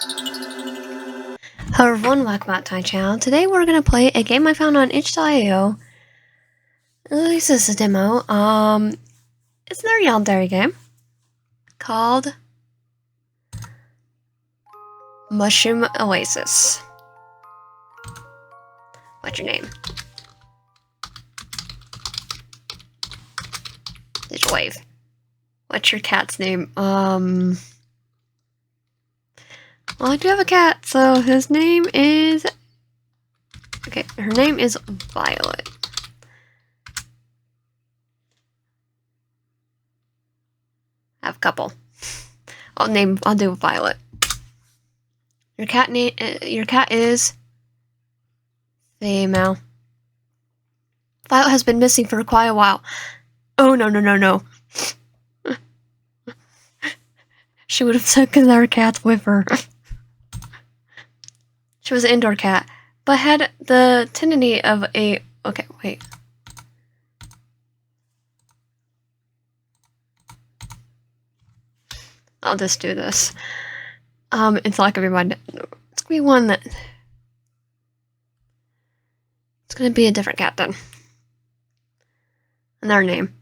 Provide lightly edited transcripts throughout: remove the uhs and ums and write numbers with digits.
Hello everyone, welcome back to my channel. Today we're gonna play a game I found on itch.io. At least this is a demo. It's their Yandere game called Mushroom Oasis. What's your name? Did you wave? What's your cat's name? Well, I do have a cat, so his name is... Okay, her name is Violet. I have a couple. I'll do Violet. Your cat is female. Violet has been missing for quite a while. Oh, no. She would have taken our cats with her. She was an indoor cat, but had the tendency of a... Okay, wait. I'll just do this. It's not gonna be one. It's gonna be one that... It's gonna be a different cat then. Another name.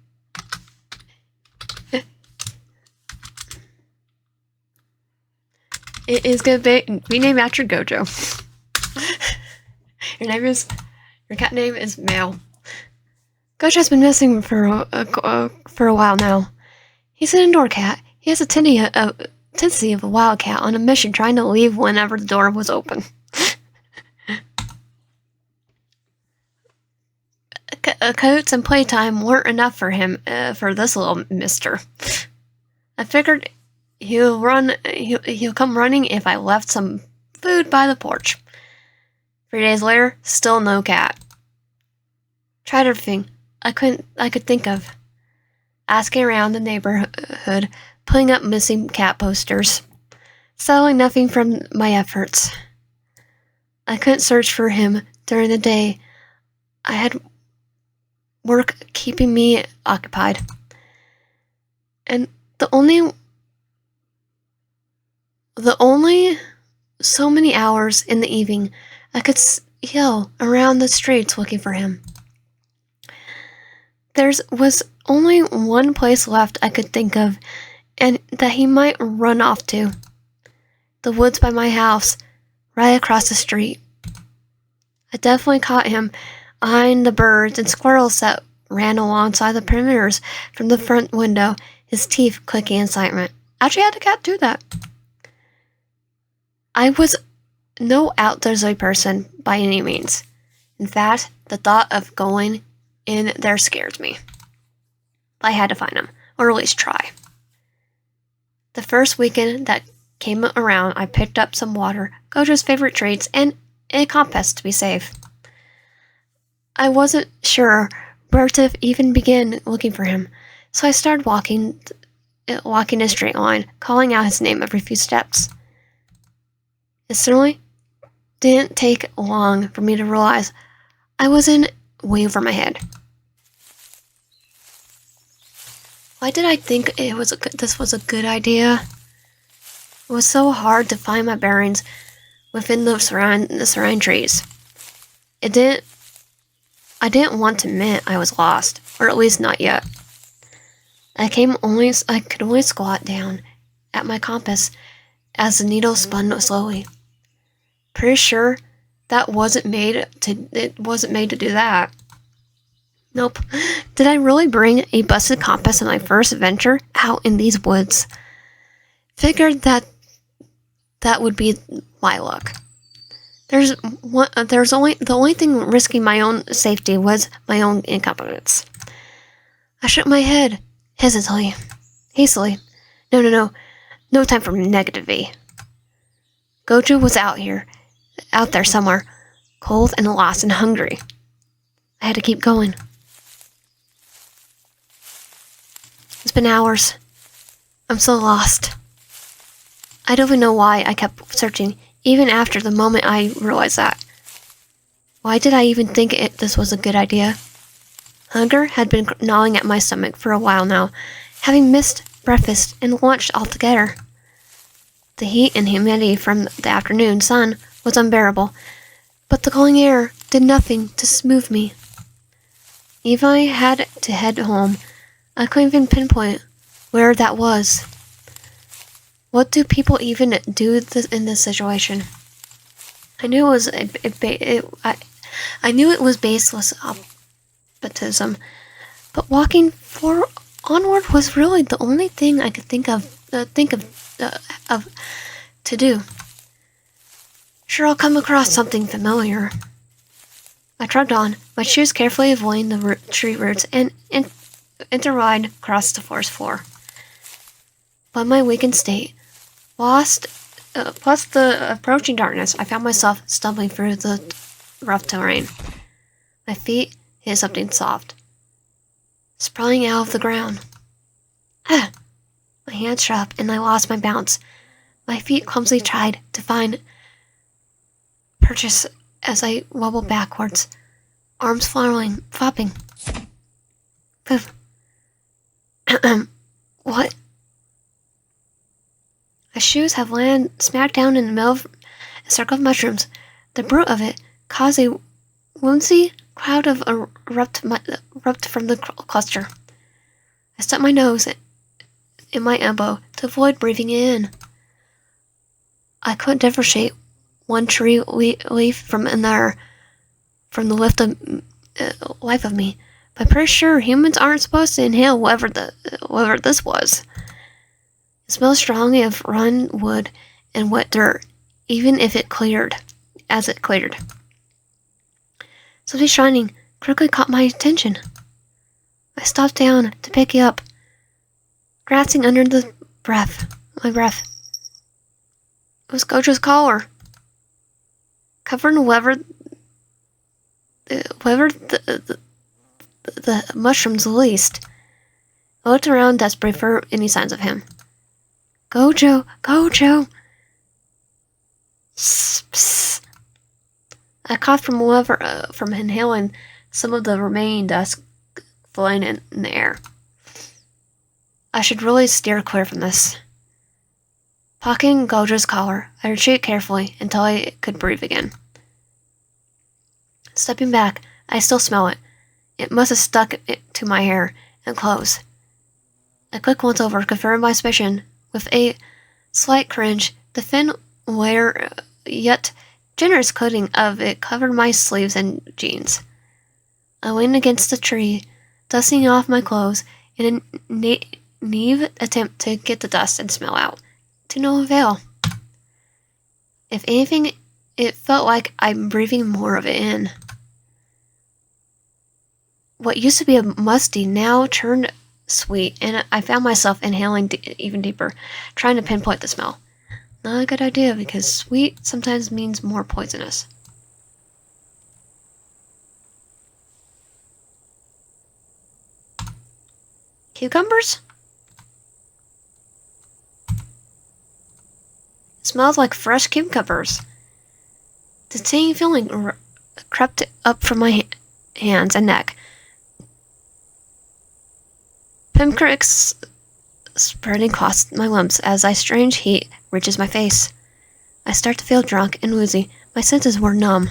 It is gonna be named after Gojo. Your cat name is Male. Gojo's been missing for a while now. He's an indoor cat. He has a tendency of a wild cat on a mission, trying to leave whenever the door was open. Coats and playtime weren't enough for him, for this little mister. I figured he'll come running if I left some food by the porch. 3 days later, still no cat. Tried everything I could think of. Asking around the neighborhood, putting up missing cat posters. Settling nothing from my efforts. I couldn't search for him during the day. I had work keeping me occupied. And the only so many hours in the evening I could yell around the streets looking for him. There was only one place left I could think of, and that he might run off to. The woods by my house, right across the street. I definitely caught him behind the birds and squirrels that ran alongside the perimeters from the front window, his teeth clicking in excitement. Actually, I had a cat do that. I was no outdoorsy person by any means. In fact, the thought of going in there scares me. I had to find him, or at least try. The first weekend that came around, I picked up some water, Gojo's favorite treats, and a compass to be safe. I wasn't sure where to even begin looking for him, so I started walking a straight line, calling out his name every few steps. It certainly didn't take long for me to realize I was in way over my head. Why did I think this was a good idea? It was so hard to find my bearings within the surrounding trees. I didn't want to admit I was lost, or at least not yet. I could only squat down at my compass as the needle spun slowly. Pretty sure it wasn't made to do that. Nope. Did I really bring a busted compass on my first adventure out in these woods? Figured that would be my luck. The only thing risking my own safety was my own incompetence. I shook my head hastily. No time for negativity. Gojo was out there somewhere, cold and lost and hungry. I had to keep going. It's been hours. I'm so lost. I don't even know why I kept searching, even after the moment I realized that. Why did I even think this was a good idea? Hunger had been gnawing at my stomach for a while now, having missed breakfast and lunch altogether. The heat and humidity from the afternoon sun was unbearable, but the cooling air did nothing to smooth me. Even I had to head home. I couldn't even pinpoint where that was. What do people even do in this situation? I knew it was baseless optimism, but walking onward was really the only thing I could think of to do. Sure, I'll come across something familiar. I trudged on, my shoes carefully avoiding the tree roots, and interride across the forest floor. By my weakened state, plus the approaching darkness, I found myself stumbling through the rough terrain. My feet hit something soft, sprawling out of the ground. Ah! My hands shut up, and I lost my balance. My feet clumsily tried to find purchase as I wobbled backwards, arms flopping. Poof. What? My shoes have landed smack down in the middle of a circle of mushrooms. The brute of it caused a woodsy cloud of erupt from the cluster. I stuck my nose in my elbow to avoid breathing it in. I couldn't differentiate one tree leaf from another from the life of me, but I'm pretty sure humans aren't supposed to inhale whatever this was. It smells strongly of rotten wood and wet dirt, even if it cleared. Something shining quickly caught my attention. I stopped down to pick it up, grasping under my breath. It was Gojo's collar. Covered in whatever the mushrooms released. I looked around desperately for any signs of him. Gojo! Gojo! Psst. I coughed from inhaling some of the remaining dust floating in the air. I should really steer clear from this. Pocketing Gojo's collar, I retreated carefully until I could breathe again. Stepping back, I still smell it. It must have stuck to my hair and clothes. I clicked once over, confirmed my suspicion. With a slight cringe, the thin layer, yet generous coating of it covered my sleeves and jeans. I leaned against the tree, dusting off my clothes in a naive attempt to get the dust and smell out. To no avail. If anything, it felt like I'm breathing more of it in. What used to be a musty now turned sweet, and I found myself inhaling even deeper, trying to pinpoint the smell. Not a good idea, because sweet sometimes means more poisonous. Cucumbers? It smells like fresh cucumbers. The tingling feeling crept up from my hands and neck. Pinpricks spreading across my limbs as a strange heat reaches my face. I start to feel drunk and woozy. My senses were numb.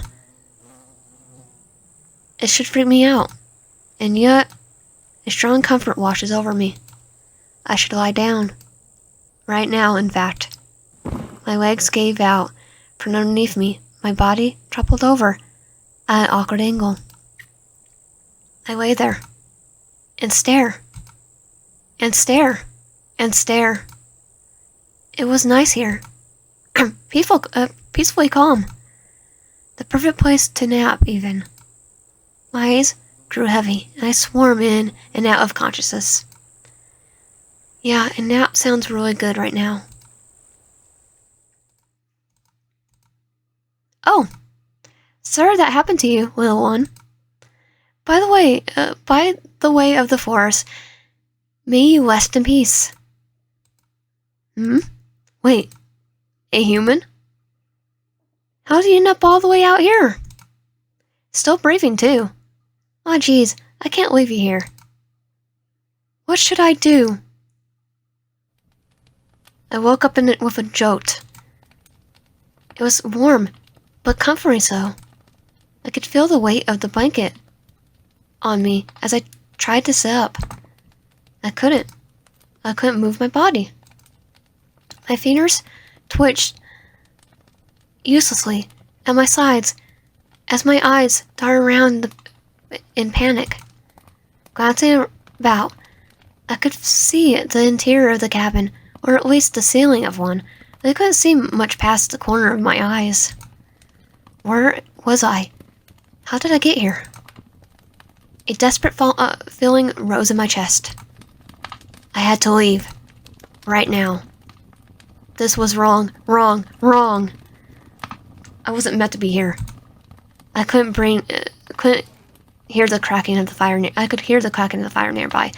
It should freak me out, and yet a strong comfort washes over me. I should lie down. Right now, in fact. My legs gave out from underneath me. My body toppled over at an awkward angle. I lay there and stare. And stare, and stare. It was nice here. Peacefully calm. The perfect place to nap, even. My eyes grew heavy, and I swarm in and out of consciousness. Yeah, a nap sounds really good right now. Oh, sorry that happened to you, little one. By the way of the forest, may you rest in peace. Wait, a human? How did you end up all the way out here? Still breathing, too. Aw, geez, I can't leave you here. What should I do? I woke up with a jolt. It was warm, but comforting so. I could feel the weight of the blanket on me as I tried to sit up. I couldn't. I couldn't move my body. My fingers twitched uselessly at my sides as my eyes darted around in panic. Glancing about, I could see the interior of the cabin, or at least the ceiling of one. I couldn't see much past the corner of my eyes. Where was I? How did I get here? A desperate feeling rose in my chest. I had to leave. Right now. This was wrong. I wasn't meant to be here. I couldn't hear the cracking of the fire. I could hear the cracking of the fire nearby,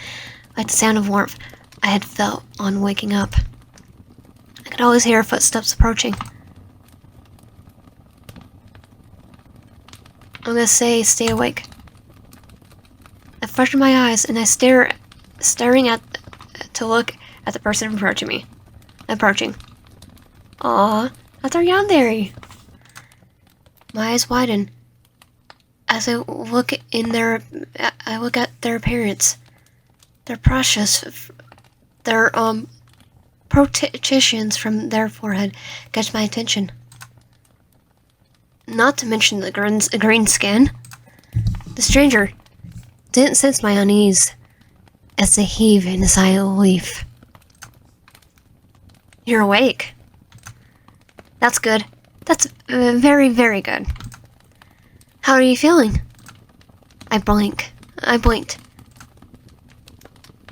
like the sound of warmth I had felt on waking up. I could always hear footsteps approaching. I'm gonna say, stay awake. I freshened my eyes and I staring to look at the person approaching. Aww, that's our Yandere. My eyes widen as I look at their appearance. Their precious, their protrusions from their forehead catch my attention. Not to mention the green skin. The stranger didn't sense my unease as they heave in a sigh of relief. You're awake. That's good. That's very, very good. How are you feeling? I blinked.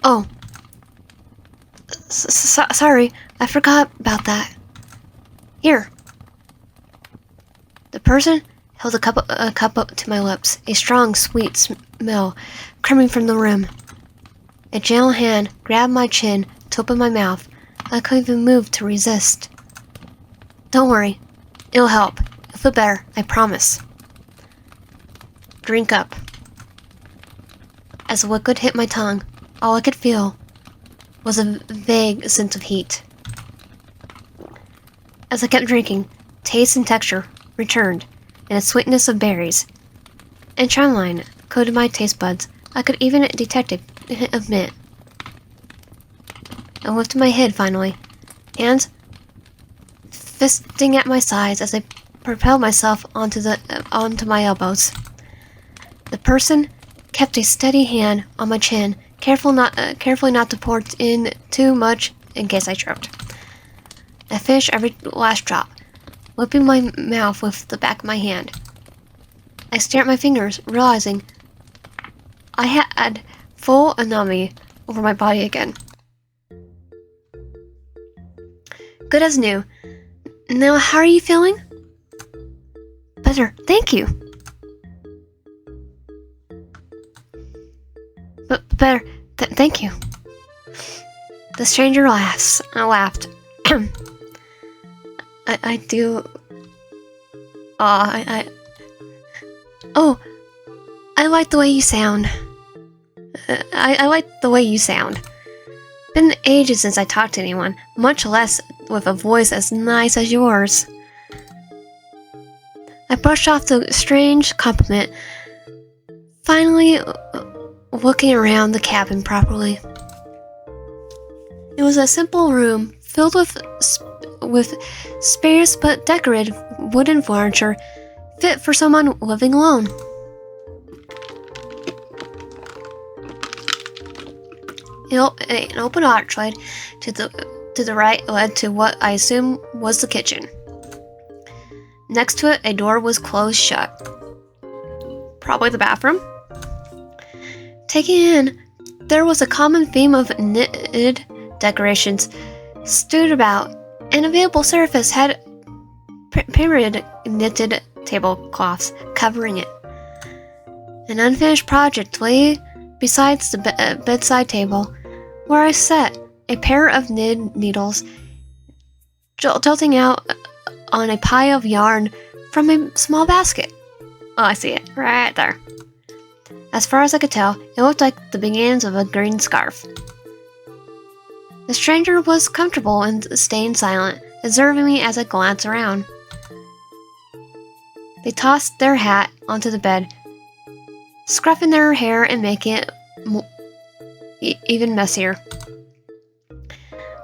Oh. Sorry, I forgot about that. Here. The person held a cup up to my lips, a strong, sweet smell coming from the room. A gentle hand grabbed my chin to open my mouth. I couldn't even move to resist. Don't worry. It'll help. You'll feel better, I promise. Drink up. As the liquid hit my tongue, all I could feel was a vague sense of heat. As I kept drinking, taste and texture returned, and a sweetness of berries and tryline coated my taste buds. I could even detect a hint of mint. I lifted my head finally, hands fisting at my sides as I propelled myself onto my elbows. The person kept a steady hand on my chin, carefully not to pour in too much in case I choked. I finished every last drop, whipping my mouth with the back of my hand. I stared at my fingers, realizing I had full autonomy over my body again. Good as new. Now, how are you feeling? Better, thank you. Better, thank you. The stranger laughed. I do. Oh, I like the way you sound. I like the way you sound. Been ages since I talked to anyone, much less with a voice as nice as yours. I brushed off the strange compliment, finally looking around the cabin properly. It was a simple room filled with sparse but decorated wooden furniture fit for someone living alone. An open archway to the right led to what I assume was the kitchen. Next to it, a door was closed shut. Probably the bathroom. Taking in, there was a common theme of knitted decorations strewed about. An available surface had pyramid knitted tablecloths covering it. An unfinished project lay besides the bedside table, where I sat, a pair of knitted needles jolting out on a pile of yarn from a small basket. Oh, I see it, right there. As far as I could tell, it looked like the beginnings of a green scarf. The stranger was comfortable and staying silent, observing me as I glanced around. They tossed their hat onto the bed, scruffing their hair and making it even messier.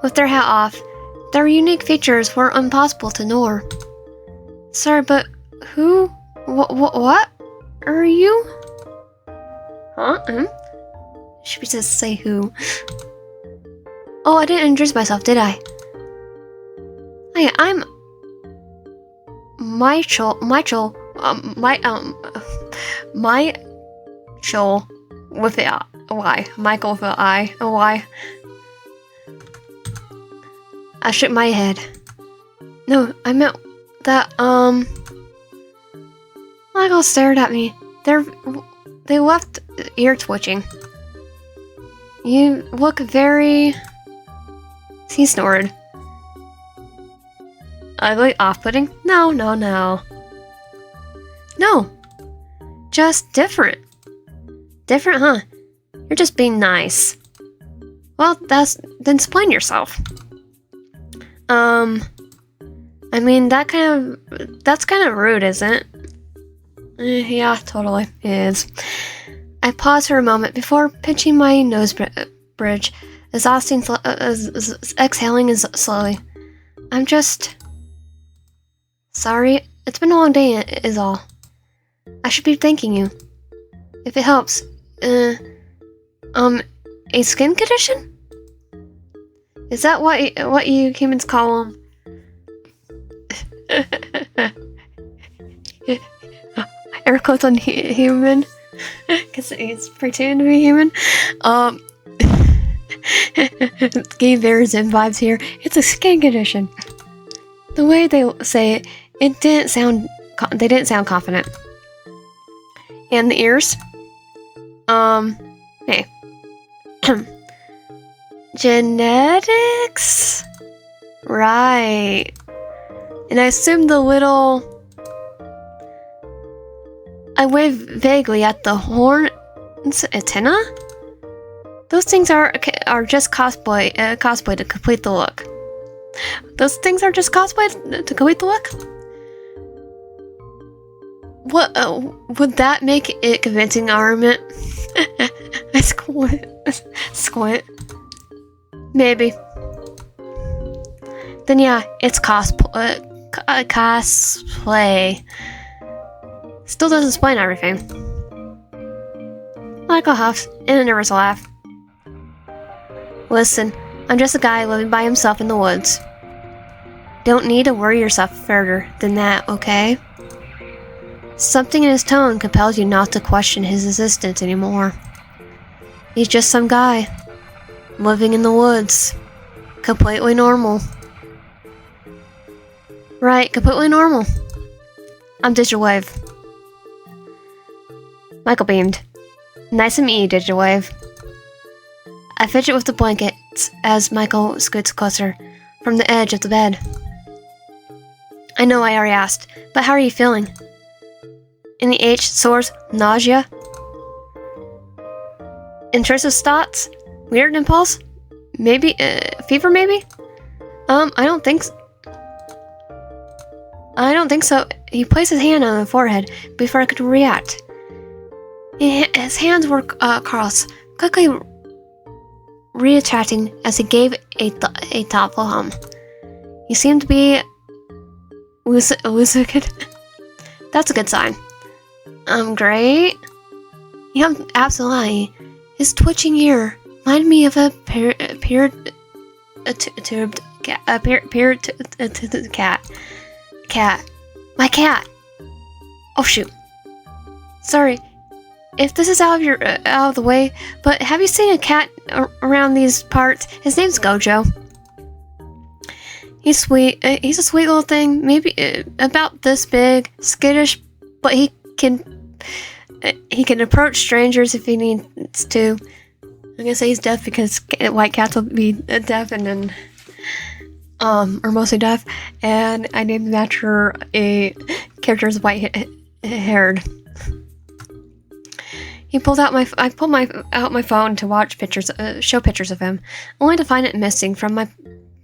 With their hat off, their unique features were impossible to ignore. Sorry, but who? What are you? Huh? Should we just say who? Oh, I didn't introduce myself, did I? Hi, I'm Mychael, with a Y. Mychael with a I. A Y. I shook my head. No, I meant that, Michael stared at me. They left ear twitching. You look very... He snored. Ugly, off-putting? No. No. Just different. Different, huh? You're just being nice. Well, then explain yourself. I mean, that's kind of rude, isn't it? Yeah, totally. It is. I paused for a moment before pinching my nose bridge, exhaling slowly. I'm just... sorry. It's been a long day, is all. I should be thanking you. If it helps. A skin condition? Is that what you humans call them? Air quotes on human, because he's pretending to be human. Gave their Zen vibes here. It's a skin condition. The way they say it, they didn't sound confident. And the ears, hey, genetics, right? And I assumed the little. I waved vaguely at the horn's antenna. Those things are just cosplay to complete the look. Those things are just cosplay to complete the look. What would that make it convincing argument? I squint. Maybe. Then yeah, it's cosplay. Still doesn't explain everything. Michael huffs in a nervous laugh. Listen, I'm just a guy living by himself in the woods. Don't need to worry yourself further than that, okay? Something in his tone compels you not to question his existence anymore. He's just some guy, living in the woods. Completely normal. Right, completely normal. I'm Digital Wave. Michael beamed. Nice to meet you, Digital Wave. I fidget with the blankets as Michael scoots closer from the edge of the bed. I know I already asked, but how are you feeling? Any aches, sores, nausea? Intrusive thoughts? Weird impulse? Maybe, fever maybe? I don't think so. He placed his hand on my forehead before I could react. His hands were crossed, quickly reattracting as he gave a thoughtful hum. He seemed to be lucid. That's a good sign. Great. Yeah, absolutely. His twitching ear reminded me of a cat. My cat. Oh shoot. Sorry. If this is out of the way, but have you seen a cat around these parts? His name's Gojo. He's sweet. He's a sweet little thing. Maybe about this big, skittish, but he can approach strangers if he needs to. I'm gonna say he's deaf because white cats will be deaf and then or mostly deaf. And I named him after a character as white-haired. I pulled out my phone to watch show pictures of him, only to find it missing from my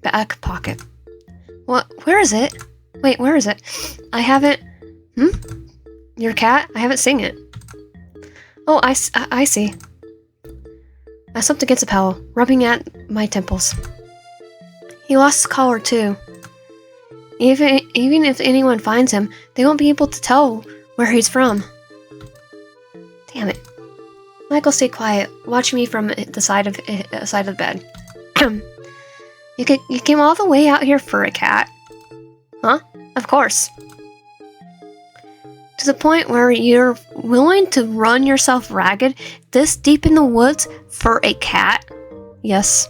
back pocket. What? Where is it? Wait, where is it? I haven't... Your cat? I haven't seen it. Oh, I see. I slumped against a pillow, rubbing at my temples. He lost his collar, too. Even if anyone finds him, they won't be able to tell where he's from. Damn it. Mychael stayed quiet, watching me from the side of the bed. You came all the way out here for a cat? Huh? Of course. To the point where you're willing to run yourself ragged this deep in the woods for a cat? Yes.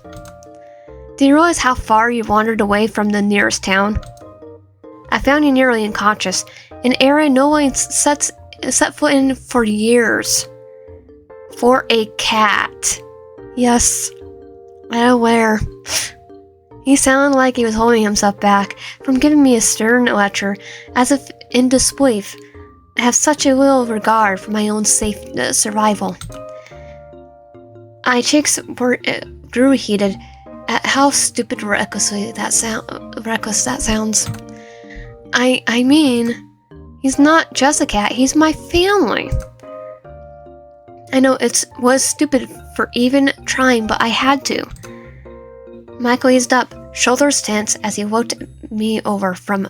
Do you realize how far you've wandered away from the nearest town? I found you nearly unconscious, an area no one set foot in for years. For a cat. Yes, I'm aware. He sounded like he was holding himself back from giving me a stern lecture, as if in disbelief. I have such a little regard for my own safe survival. My cheeks grew heated at how stupid reckless that sounds. I mean, he's not just a cat, he's my family. I know it was stupid for even trying, but I had to. Mychael eased up, shoulders tense, as he looked me over from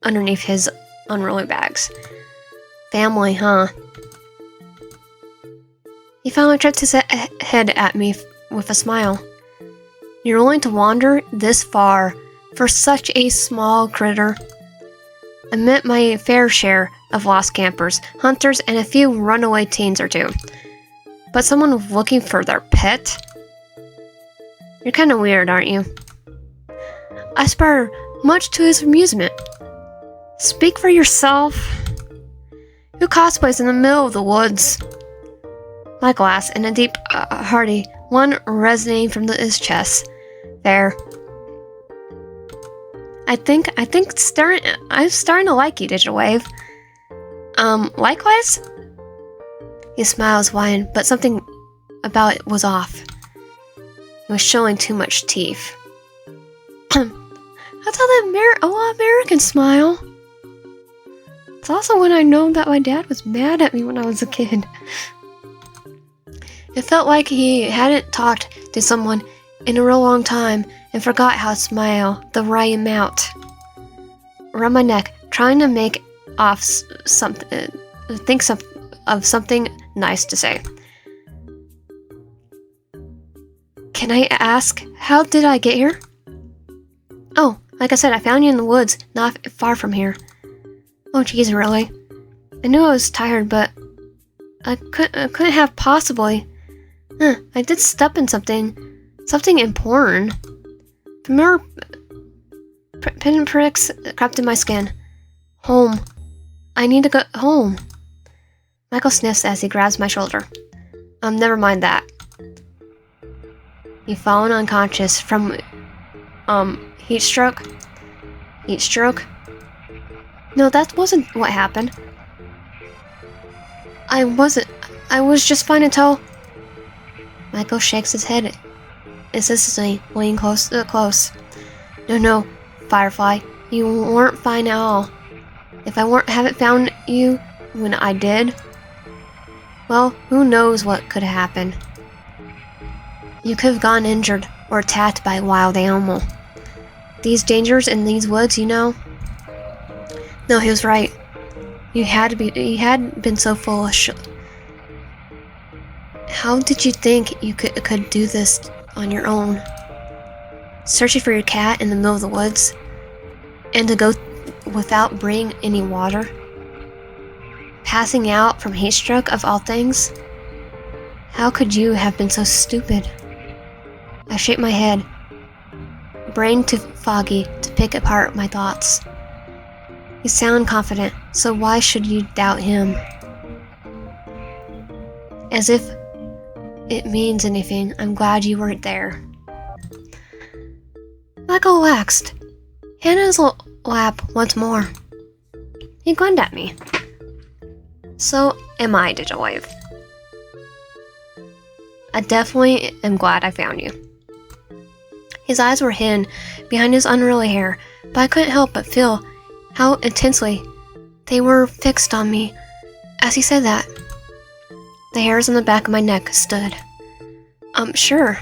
underneath his unruly bags. Family, huh? He finally tripped his head at me with a smile. You're willing to wander this far for such a small critter? I met my fair share of lost campers, hunters, and a few runaway teens or two. But someone looking for their pet? You're kinda weird, aren't you? I spurred, much to his amusement. Speak for yourself. Who cosplays in the middle of the woods? Mychael asked in a deep, hearty one resonating from his chest. There. I'm starting to like you, Digital Wave. Likewise? His smile was wide, but something about it was off. He was showing too much teeth. That's how a lot of Americans smile. It's also when I know that my dad was mad at me when I was a kid. It felt like he hadn't talked to someone in a real long time and forgot how to smile the right amount. Around my neck, trying to make off something, of something nice to say. Can I ask, how did I get here? Oh, like I said, I found you in the woods, not far from here. Oh, geez, really? I knew I was tired, but I couldn't have possibly. I did step in something important. Familiar pinpricks crept in my skin. Home. I need to go home. Mychael sniffs as he grabs my shoulder. Never mind that. You've fallen unconscious from, heat stroke? Heat stroke? No, that wasn't what happened. I was just fine until... Mychael shakes his head insistently, leaning close. No, Firefly, you weren't fine at all. If I haven't found you when I did, well, who knows what could have happened. You could have gone injured or attacked by a wild animal. These dangers in these woods, you know? No, he was right. You hadn't been so foolish. How did you think you could do this on your own? Searching for your cat in the middle of the woods? And to go without bringing any water? Passing out from heat stroke of all things? How could you have been so stupid? I shake my head, brain too foggy to pick apart my thoughts. You sound confident, so why should you doubt him? As if it means anything, I'm glad you weren't there. Mychael relaxed, hand in his lap once more. He grinned at me. So am I, Digital Wave. I definitely am glad I found you. His eyes were hidden behind his unruly hair, but I couldn't help but feel how intensely they were fixed on me as he said that. The hairs on the back of my neck stood. Sure.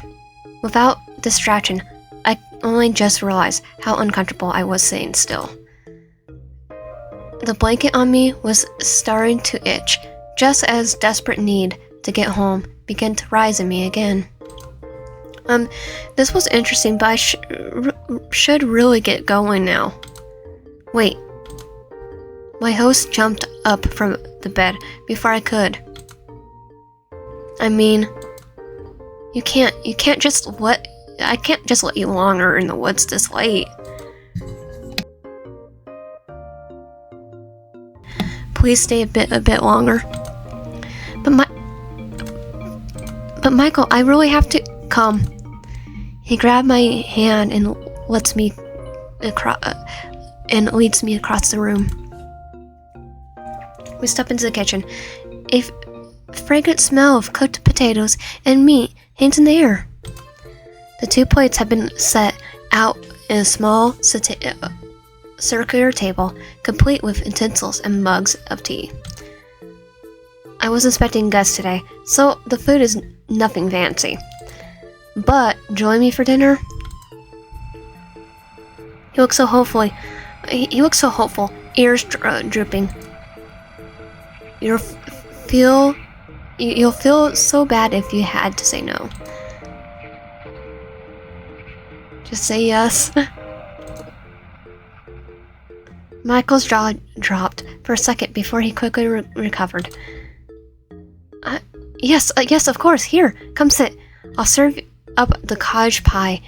Without distraction, I only just realized how uncomfortable I was sitting still. The blanket on me was starting to itch, just as desperate need to get home began to rise in me again. This was interesting, but I should really get going now. Wait. My host jumped up from the bed before I could. I mean, I can't just let you wander in the woods this late. Please stay a bit longer. But Mychael, I really have to come. He grabbed my hand and leads me across the room. We step into the kitchen. A fragrant smell of cooked potatoes and meat hangs in the air. The 2 plates have been set out in a small circular table, complete with utensils and mugs of tea. I was expecting guests today, so the food is nothing fancy. But join me for dinner? He looks so hopeful, ears drooping. You'll feel so bad if you had to say no. Just say yes. Michael's jaw dropped for a second before he quickly recovered. Yes, of course. Here, come sit. I'll serve up the cottage pie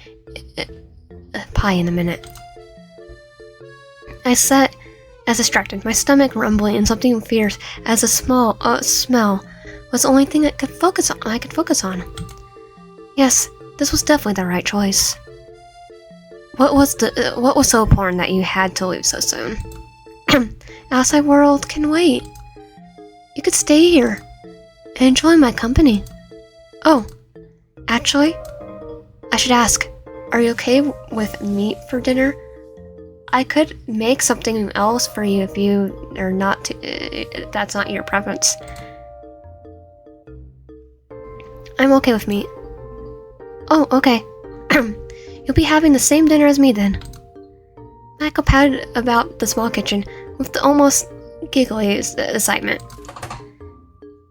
in a minute. I sat as distracted, my stomach rumbling, and something fierce as a smell was the only thing I could focus on. Yes, this was definitely the right choice. What was so important that you had to leave so soon? Outside world can wait. You could stay here and enjoy my company. Oh, actually, I should ask, are you okay with meat for dinner? I could make something else for you if you are not that's not your preference. I'm okay with meat. Oh, okay. You'll be having the same dinner as me then. Mychael patted about the small kitchen with the almost giggly excitement.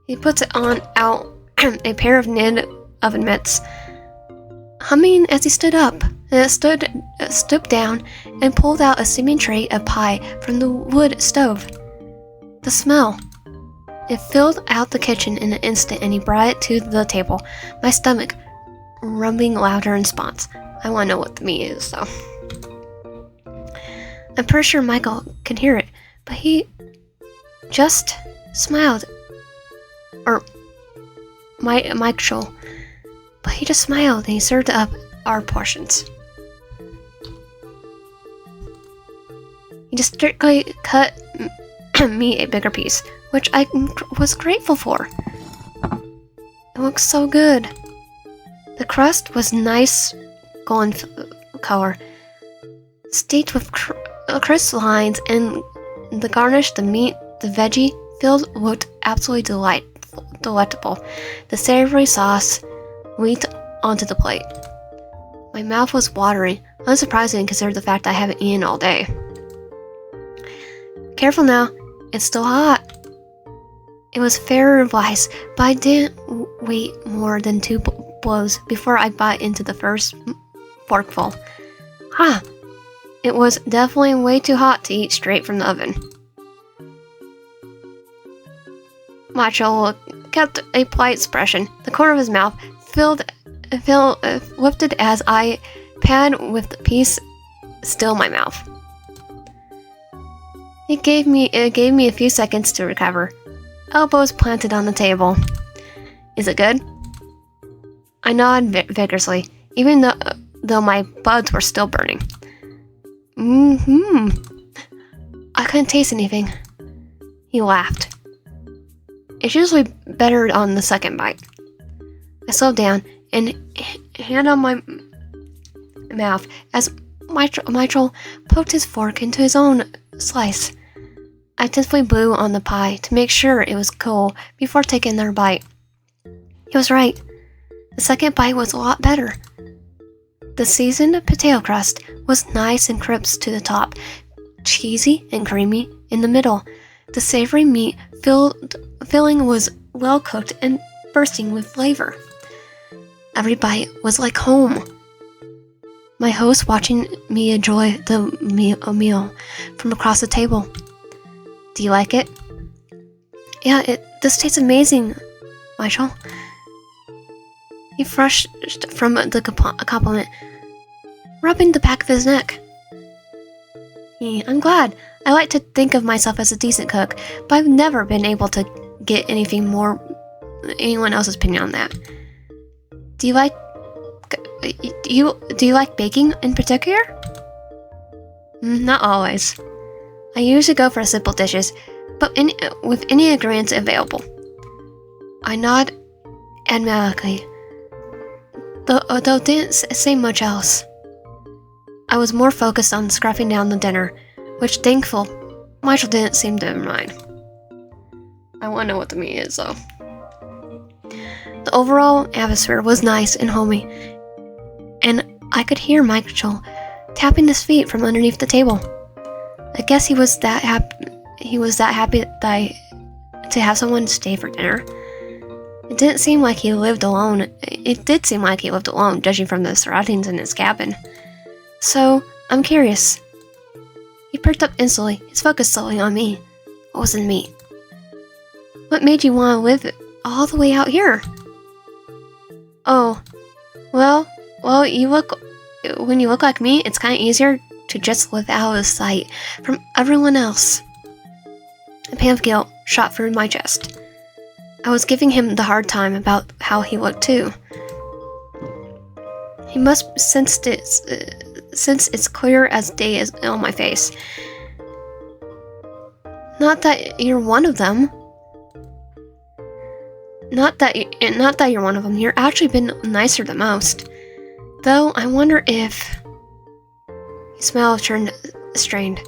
He puts out a pair of knit oven mitts, humming as he stooped down and pulled out a steaming tray of pie from the wood stove. The smell. It filled out the kitchen in an instant, and he brought it to the table, my stomach rumbling louder in response. I want to know what the meat is, though. I'm pretty sure Mychael can hear it, but he just smiled. Or Mychael. But he just smiled and he served up our portions. He just strictly cut me a bigger piece, which I was grateful for. It looks so good. The crust was nice golden color, steeped with crisp lines, and the garnish, the meat, the veggie filled looked absolutely delectable. The savory sauce leaked onto the plate. My mouth was watering, unsurprising considering the fact I haven't eaten all day. Careful now, it's still hot. It was fair advice, but I didn't wait more than 2 blows before I bite into the first forkful. It was definitely way too hot to eat straight from the oven. Mychael kept a polite expression, the corner of his mouth lifted as I pad with the piece still in my mouth. It gave me a few seconds to recover. Elbows planted on the table. Is it good? I nodded vigorously, even though my buds were still burning. I couldn't taste anything. He laughed. It's usually better on the second bite. I slowed down and hand on my mouth as Mychael poked his fork into his own slice. I tentatively blew on the pie to make sure it was cool before taking another bite. He was right. The second bite was a lot better. The seasoned potato crust was nice and crisp to the top, cheesy and creamy in the middle. The savory meat filling was well cooked and bursting with flavor. Every bite was like home. My host watching me enjoy the meal from across the table. Do you like it? Yeah, this tastes amazing, Mychael. He flushed from the compliment, rubbing the back of his neck. I'm glad. I like to think of myself as a decent cook, but I've never been able to get anyone else's opinion on that. Do you like baking in particular? Not always. I usually go for simple dishes, but with any ingredients available. I nod admiringly, though didn't say much else. I was more focused on scarfing down the dinner, which, thankful, Mychael didn't seem to mind. I want to know what the meat is, though. The overall atmosphere was nice and homey, and I could hear Mychael tapping his feet from underneath the table. I guess he was that happy to have someone stay for dinner. It did seem like he lived alone, judging from the surroundings in his cabin. So, I'm curious. He perked up instantly, his focus solely on me. What was in me? What made you want to live all the way out here? Oh, well, when you look like me, it's kind of easier to just live out of sight from everyone else. A pain of guilt shot through my chest. I was giving him the hard time about how he looked too. He must since it's clear as day is on my face. Not that you're one of them. Not that you're one of them. You're actually been nicer than most. Though I wonder if... His smile turned strained.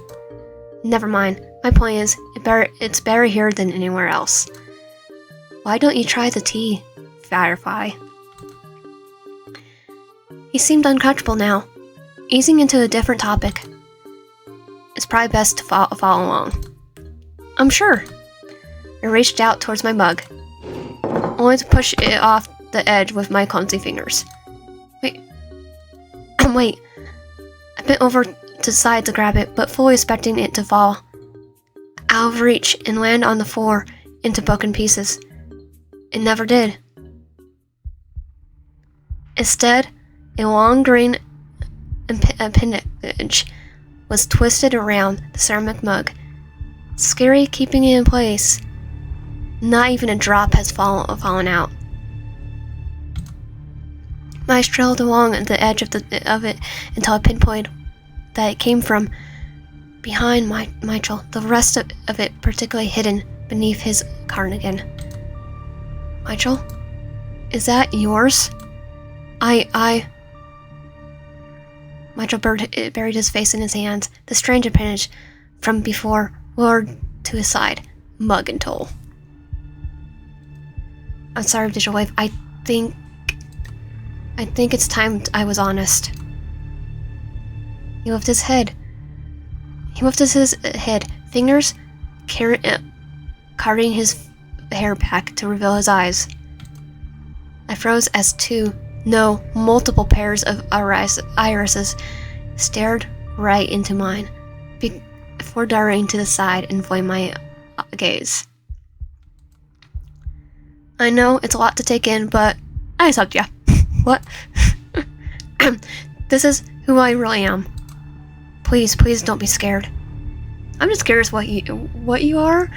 Never mind. My point is, it's better here than anywhere else. Why don't you try the tea, Firefly? He seemed uncomfortable now, easing into a different topic. It's probably best to follow along. I'm sure. I reached out towards my mug, only to push it off the edge with my clumsy fingers. Wait. I bent over to the side to grab it, but fully expecting it to fall out of reach and land on the floor into broken pieces. It never did. Instead, a long green appendage was twisted around the ceramic mug, scary keeping it in place. Not even a drop has fallen out. I trailed along the edge of it until I pinpointed that it came from behind Mychael, the rest of it particularly hidden beneath his cardigan. Mychael? Is that yours? Mychael buried his face in his hands, the strange appendage from before lowered to his side, mug and toll. I'm sorry, Digital Wave. I think it's time I was honest. He lifted his head. Fingers carting his hair back to reveal his eyes. I froze as multiple pairs of irises stared right into mine, before darting to the side and avoiding my gaze. I know it's a lot to take in, but I accept ya. What? This is who I really am. Please don't be scared. I'm just curious what you are.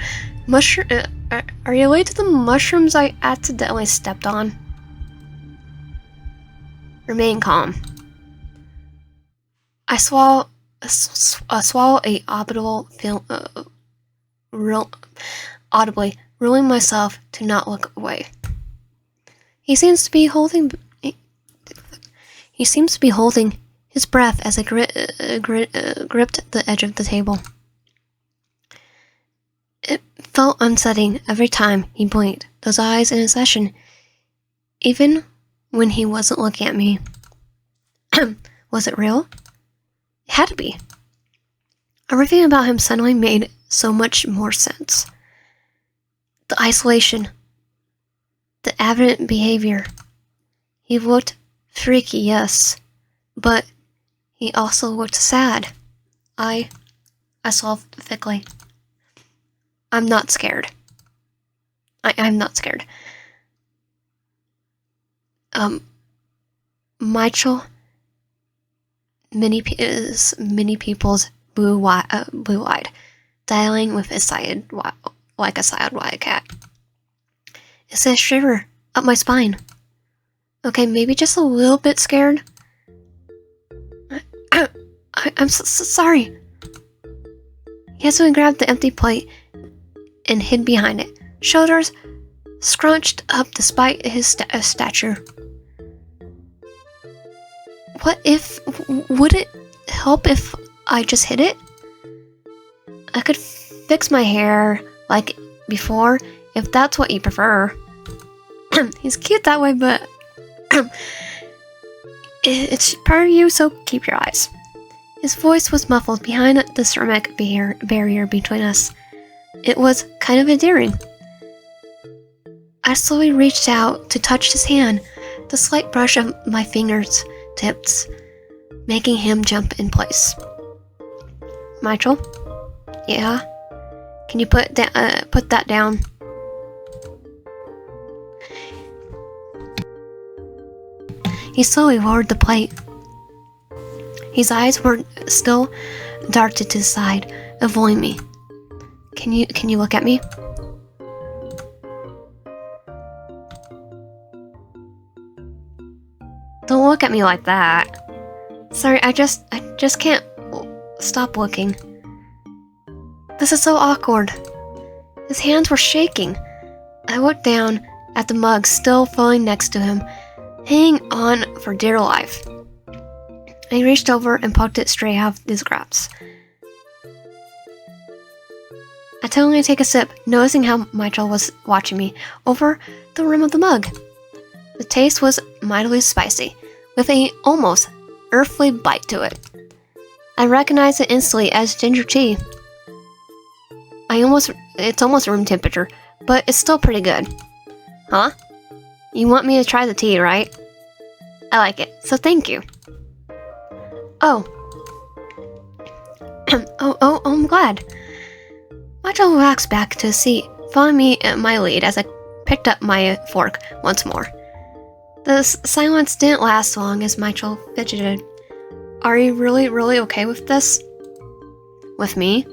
Are you related to the mushrooms I accidentally stepped on? Remain calm. I swallow audibly, ruling myself to not look away. He seems to be holding his breath as I gripped the edge of the table. It felt unsettling every time he blinked, those eyes in his session, even when he wasn't looking at me. Was it real? It had to be. Everything about him suddenly made so much more sense. The isolation, the aberrant behavior. He looked freaky, yes, but he also looked sad. I solved thickly. I'm not scared. I'm not scared. Mychael, many people's blue-eyed, dialing with a side like a sad wildcat. It sent a shiver up my spine. Okay, maybe just a little bit scared. I'm sorry. He hastily grabbed the empty plate and hid behind it, shoulders scrunched up despite his stature. Would it help if I just hid it? I could fix my hair like before, if that's what you prefer. He's cute that way, but it's part of you, so keep your eyes. His voice was muffled behind the ceramic barrier between us. It was kind of endearing. I slowly reached out to touch his hand, the slight brush of my fingertips making him jump in place. Mychael? Yeah? Can you put that down? He slowly lowered the plate. His eyes were still darted to the side, avoiding me. Can you look at me? Don't look at me like that. Sorry, I just can't stop looking. This is so awkward. His hands were shaking. I looked down at the mug still falling next to him, hanging on for dear life. I reached over and poked it straight out of his grasp. I totally take a sip, noticing how Mychael was watching me over the rim of the mug. The taste was mildly spicy, with a almost earthly bite to it. I recognized it instantly as ginger tea. It's almost room temperature, but it's still pretty good. Huh? You want me to try the tea, right? I like it, so thank you. Oh. I'm glad. Mychael relaxed back to his seat, following me at my lead as I picked up my fork once more. The silence didn't last long as Mychael fidgeted. Are you really okay with this? With me?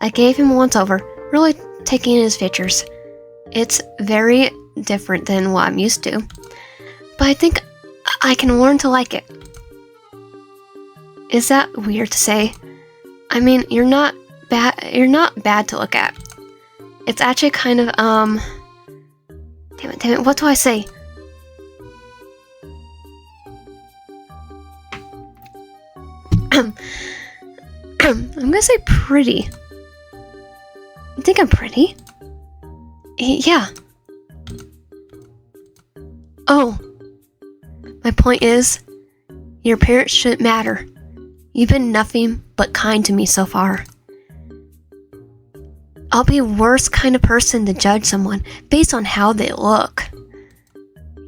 I gave him a once-over, really taking in his features. It's very different than what I'm used to, but I think I can learn to like it. Is that weird to say? I mean, you're not bad to look at. It's actually kind of, damn it, what do I say? I'm gonna say pretty. You think I'm pretty? Yeah. Oh. My point is, your appearance shouldn't matter. You've been nothing but kind to me so far. I'll be a worse kind of person to judge someone based on how they look.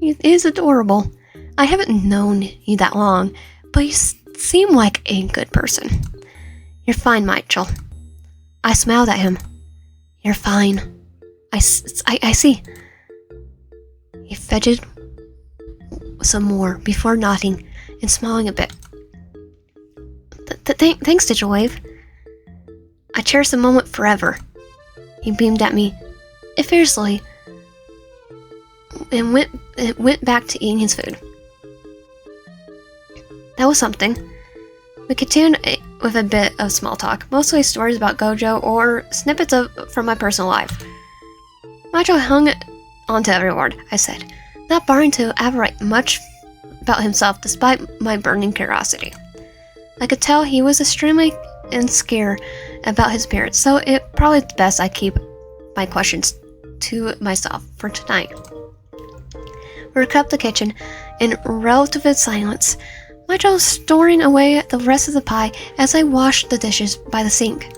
It is adorable. I haven't known you that long, but you seem like a good person. You're fine, Mychael. I smiled at him. You're fine. I see. He fidgeted some more before nodding and smiling a bit. Thanks, Digital Wave. I cherish the moment forever. He beamed at me fiercely and went back to eating his food. That was something. We continued with a bit of small talk, mostly stories about Gojo or snippets from my personal life. Mychael hung onto every word I said, not bothering to elaborate much about himself despite my burning curiosity. I could tell he was extremely insecure about his appearance, so it's probably best I keep my questions to myself for tonight. We recap the kitchen in relative silence, Mychael storing away the rest of the pie as I washed the dishes by the sink.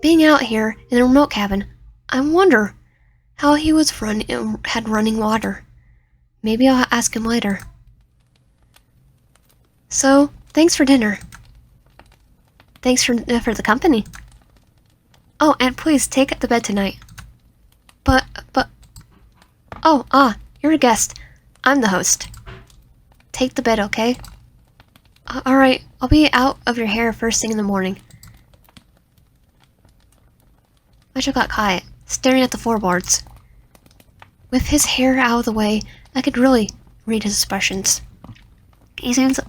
Being out here in the remote cabin, I wonder how he had running water. Maybe I'll ask him later. So, thanks for dinner. Thanks for the company. Oh, and please take the bed tonight. You're a guest. I'm the host. Take the bed, okay? Alright, I'll be out of your hair first thing in the morning. Mychael got quiet, staring at the floorboards. With his hair out of the way, I could really read his expressions. He seemed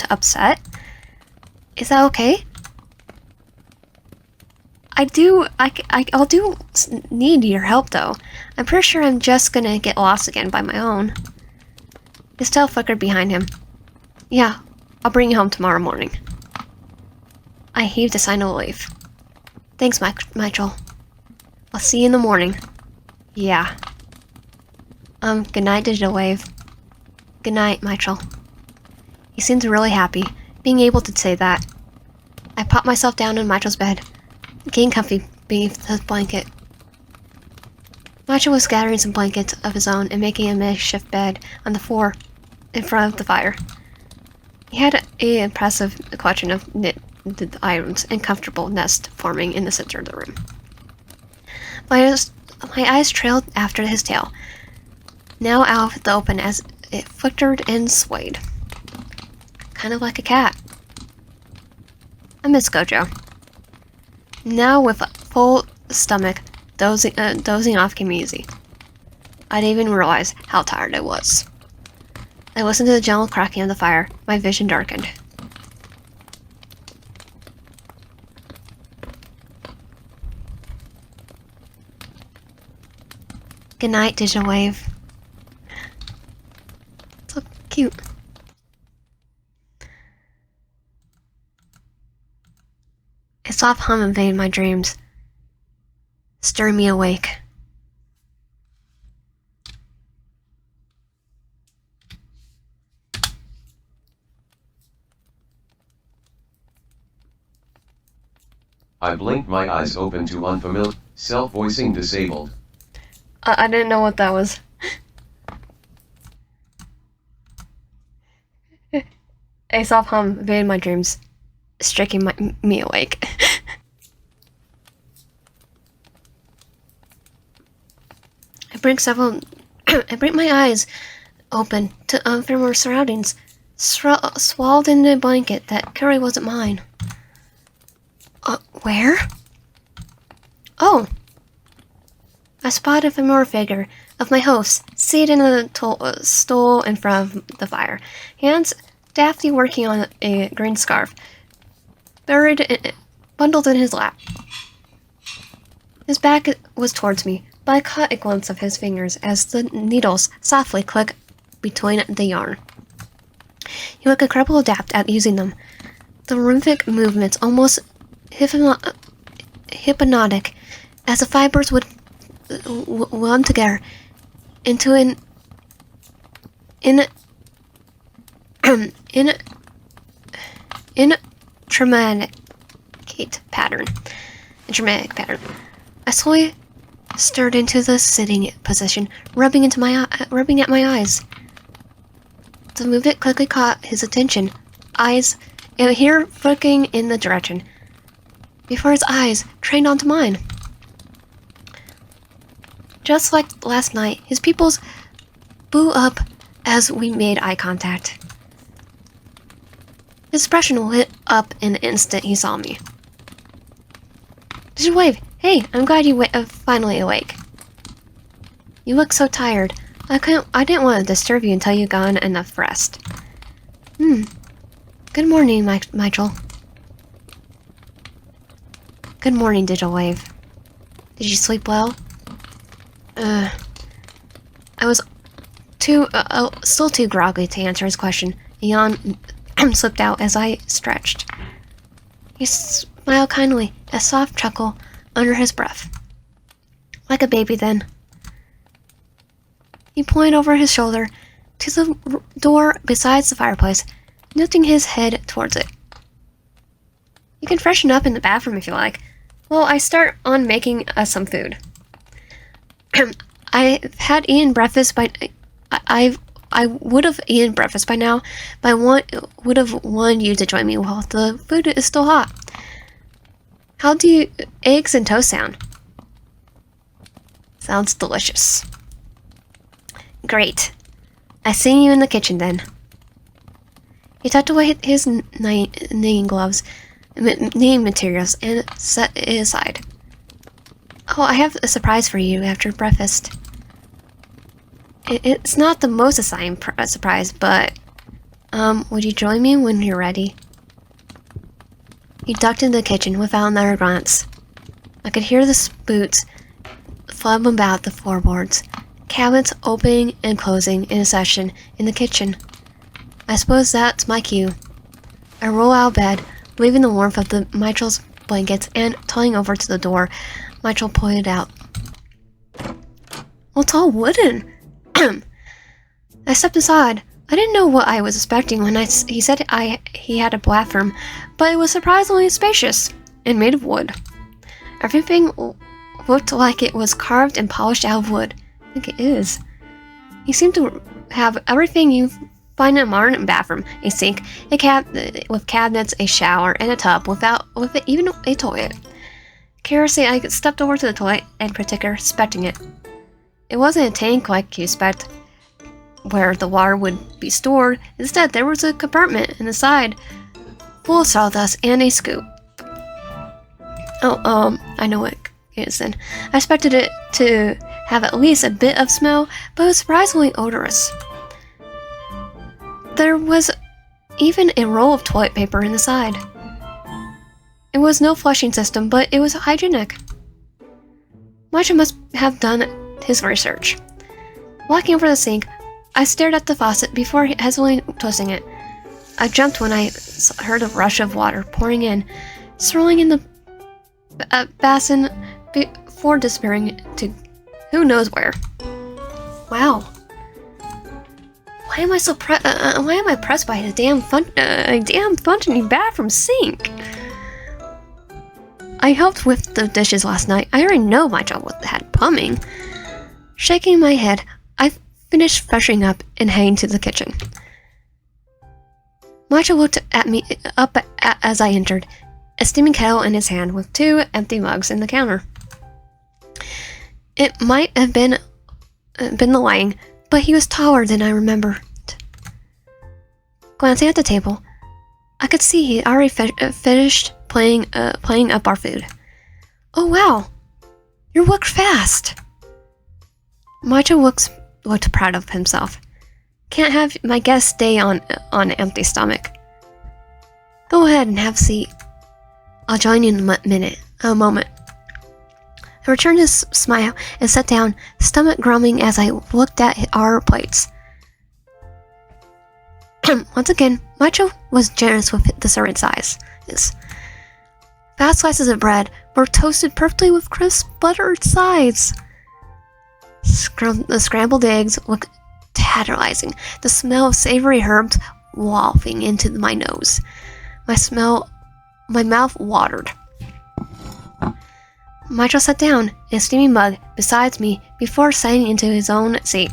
upset. Is that okay? I'll need your help though. I'm pretty sure I'm just gonna get lost again by my own. His tail flickered behind him. Yeah, I'll bring you home tomorrow morning. I heaved a sign of relief. Thanks, Mychael. I'll see you in the morning. Yeah. Good night, Digital Wave. Good night, Mychael. He seemed really happy, being able to say that. I popped myself down in Mychael's bed, getting comfy beneath the blanket. Mychael was gathering some blankets of his own and making a makeshift bed on the floor in front of the fire. He had an impressive collection of knitted items and comfortable nest forming in the center of the room. My eyes trailed after his tail, now out of the open as it flickered and swayed. Kind of like a cat. I miss Gojo. Now with a full stomach, dozing off came easy. I didn't even realize how tired I was. I listened to the gentle cracking of the fire. My vision darkened. Good night, Digital Wave. So cute. A soft hum invaded my dreams, stirring me awake. I blinked my eyes open to unfamiliar, self-voicing disabled. I didn't know what that was. A soft hum invaded my dreams, striking me awake. I blinked my eyes open to unfamiliar surroundings, swallowed in a blanket that clearly wasn't mine. Where? Oh! I spotted a familiar figure of my host, seated in a stool in front of the fire, hands daftly working on a green scarf, bundled in his lap. His back was towards me, but I caught a glimpse of his fingers as the needles softly clicked between the yarn. He looked incredibly adept at using them. The rhythmic movements almost hypnotic, as the fibers would weld together into an traumatic pattern. I slowly stirred into the sitting position, rubbing at my eyes. The movement quickly caught his attention. Eyes and hair flicking in the direction, before his eyes trained onto mine. Just like last night, his pupils blew up as we made eye contact. His expression lit up in the instant he saw me. Digital Wave, hey, I'm glad you finally awake. You look so tired. I didn't want to disturb you until you got enough rest. Good morning, Mychael. Good morning, Digital Wave. Did you sleep well? I was still too groggy to answer his question. A yawn slipped out as I stretched. He smiled kindly, a soft chuckle under his breath. Like a baby, then. He pointed over his shoulder to the door beside the fireplace, tilting his head towards it. You can freshen up in the bathroom if you like. Well, I start on making us some food. I had eaten breakfast by... I would have eaten breakfast by now, but I would have wanted you to join me while the food is still hot. How do eggs and toast sound? Sounds delicious. Great. I see you in the kitchen then. He tucked away his knitting gloves, knitting materials, and set it aside. Oh, I have a surprise for you after breakfast. It's not the most exciting surprise, but, would you join me when you're ready? He ducked into the kitchen without another glance. I could hear the boots flub about the floorboards, cabinets opening and closing in a session in the kitchen. I suppose that's my cue. I roll out of bed, leaving the warmth of the Mychael's blankets, and turning over to the door Mychael pointed out. Well, it's all wooden. I stepped aside. I didn't know what I was expecting when he said he had a bathroom, but it was surprisingly spacious and made of wood. Everything looked like it was carved and polished out of wood. I think it is. He seemed to have everything you find in a modern bathroom: a sink, with cabinets, a shower, and a tub with even a toilet. Curiously, I stepped over to the toilet in particular, inspecting it. It wasn't a tank like you expect, where the water would be stored. Instead, there was a compartment in the side full of sawdust and a scoop. Oh, I know what it is then. I expected it to have at least a bit of smell, but it was surprisingly odorous. There was even a roll of toilet paper in the side. It was no flushing system, but it was hygienic. Mychael must have done his research. Walking over the sink, I stared at the faucet before hesitantly twisting it. I jumped when I heard a rush of water pouring in, swirling in the basin before disappearing to who knows where. Wow. Why am I pressed by a damn functioning bathroom sink? I helped with the dishes last night. I already know my job had plumbing. Shaking my head, I finished freshening up and heading to the kitchen. Mychael looked at me as I entered, a steaming kettle in his hand with 2 empty mugs in the counter. It might have been the lighting, but he was taller than I remembered. Glancing at the table, I could see he already finished playing up our food. Oh wow, you work fast. Mychael looked proud of himself. Can't have my guests stay on an empty stomach. Go ahead and have a seat. I'll join you in a moment. I returned his smile and sat down, stomach grumbling as I looked at our plates. Once again, Mychael was generous with the serving sizes. Fat slices of bread were toasted perfectly with crisp, buttered sides. The scrambled eggs looked tantalizing, the smell of savory herbs wafting into my nose. My mouth watered. Mychael sat down in a steaming mug beside me before settling into his own seat.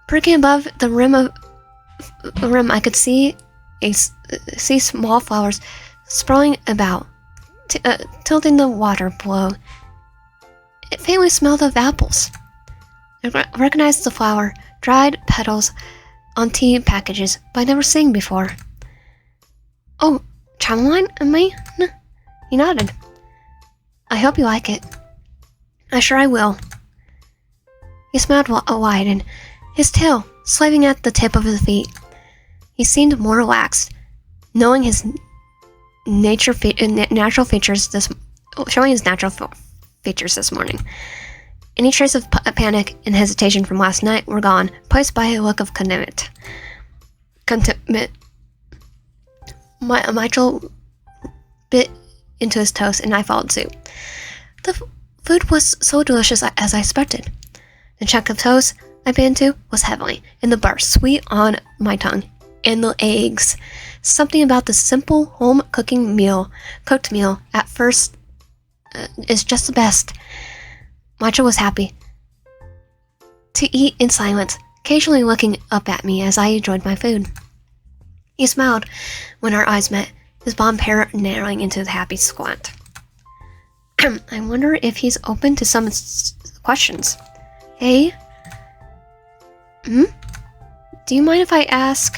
Pricking above the rim, I could see small flowers sprawling about, tilting the water below. It faintly smelled of apples. I recognized the flower, dried petals on tea packages, but I'd never seen before. Oh, chamomile, am I? He nodded. I hope you like it. I'm sure I will. He smiled wide, and his tail slaving at the tip of his feet. He seemed more relaxed, knowing his natural features showing his natural features this morning. Any trace of panic and hesitation from last night were gone, replaced by a look of contentment. Mychael bit into his toast, and I followed suit. The food was so delicious as I expected. The chunk of toast I bit into was heavenly, and the butter sweet on my tongue, and the eggs. Something about the simple cooked meal at first is just the best. Mychael was happy to eat in silence, occasionally looking up at me as I enjoyed my food. He smiled when our eyes met, his blonde hair narrowing into a happy squint. I wonder if he's open to some questions. Hey? Do you mind if I ask?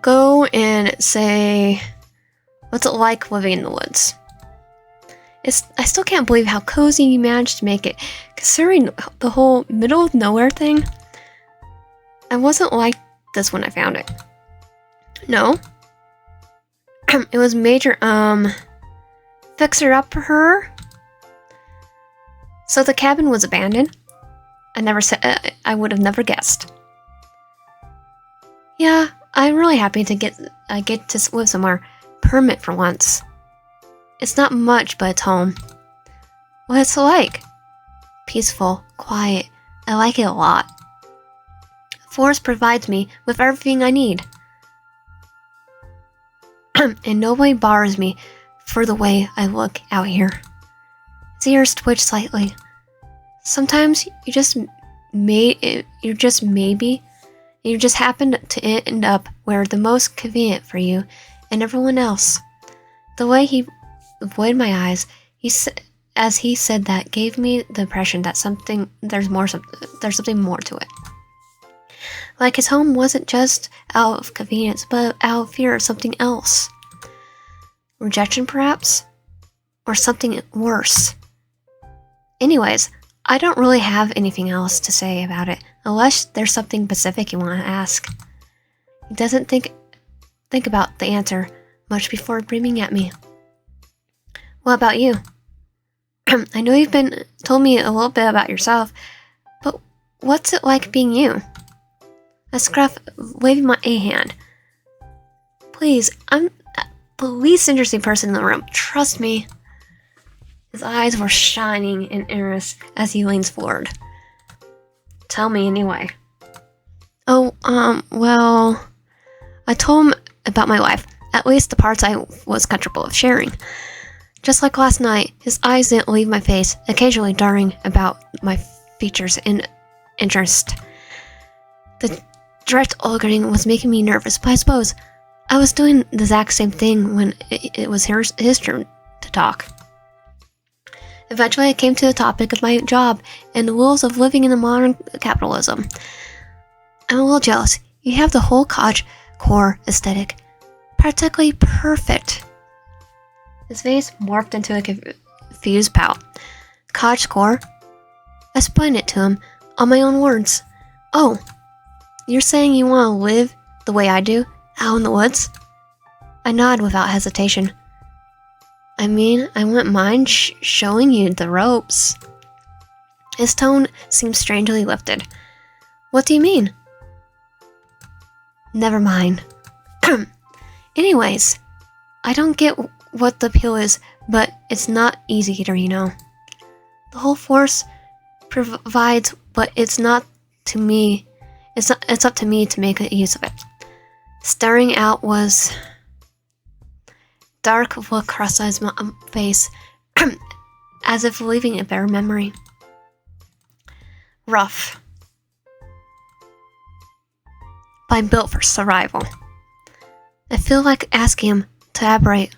Go and say, what's it like living in the woods? I still can't believe how cozy you managed to make it, considering the whole middle of nowhere thing. I wasn't like this when I found it. No. It was major, fixer up for her. So the cabin was abandoned? I would have never guessed. Yeah, I'm really happy to get to live somewhere permanent for once. It's not much, but it's home. What's it like? Peaceful, quiet. I like it a lot. The forest provides me with everything I need. And nobody bothers me for the way I look out here. His ears twitch slightly. Sometimes you just happen to end up where the most convenient for you and everyone else. The way he avoided my eyes, as he said that, gave me the impression that there's something more to it. Like his home wasn't just out of convenience, but out of fear of something else. Rejection, perhaps? Or something worse. Anyways, I don't really have anything else to say about it, unless there's something specific you want to ask. He doesn't think about the answer much before beaming at me. What about you? I know you've told me a little bit about yourself, but what's it like being you? I scruff, waving my A hand. Please, I'm the least interesting person in the room. Trust me. His eyes were shining in interest as he leans forward. Tell me anyway. Oh, well, I told him about my life, at least the parts I was comfortable with sharing. Just like last night, his eyes didn't leave my face, occasionally darting about my features in interest. The direct looking was making me nervous, but I suppose I was doing the exact same thing when it was his turn to talk. Eventually, I came to the topic of my job and the rules of living in the modern capitalism. I'm a little jealous. You have the whole cottagecore aesthetic. Practically perfect. His face morphed into a confused pout. Cottagecore? I explained it to him, on my own words. Oh, you're saying you want to live the way I do, out in the woods? I nodded without hesitation. I mean, I wouldn't mind showing you the ropes. His tone seemed strangely lifted. What do you mean? Never mind. Anyways, I don't get what the appeal is, but it's not easy either, you know. The whole force provides, but it's not to me. It's up to me to make use of it. Staring out was dark look crossed his face, as if leaving a bare memory. Rough. But I'm built for survival. I feel like asking him to elaborate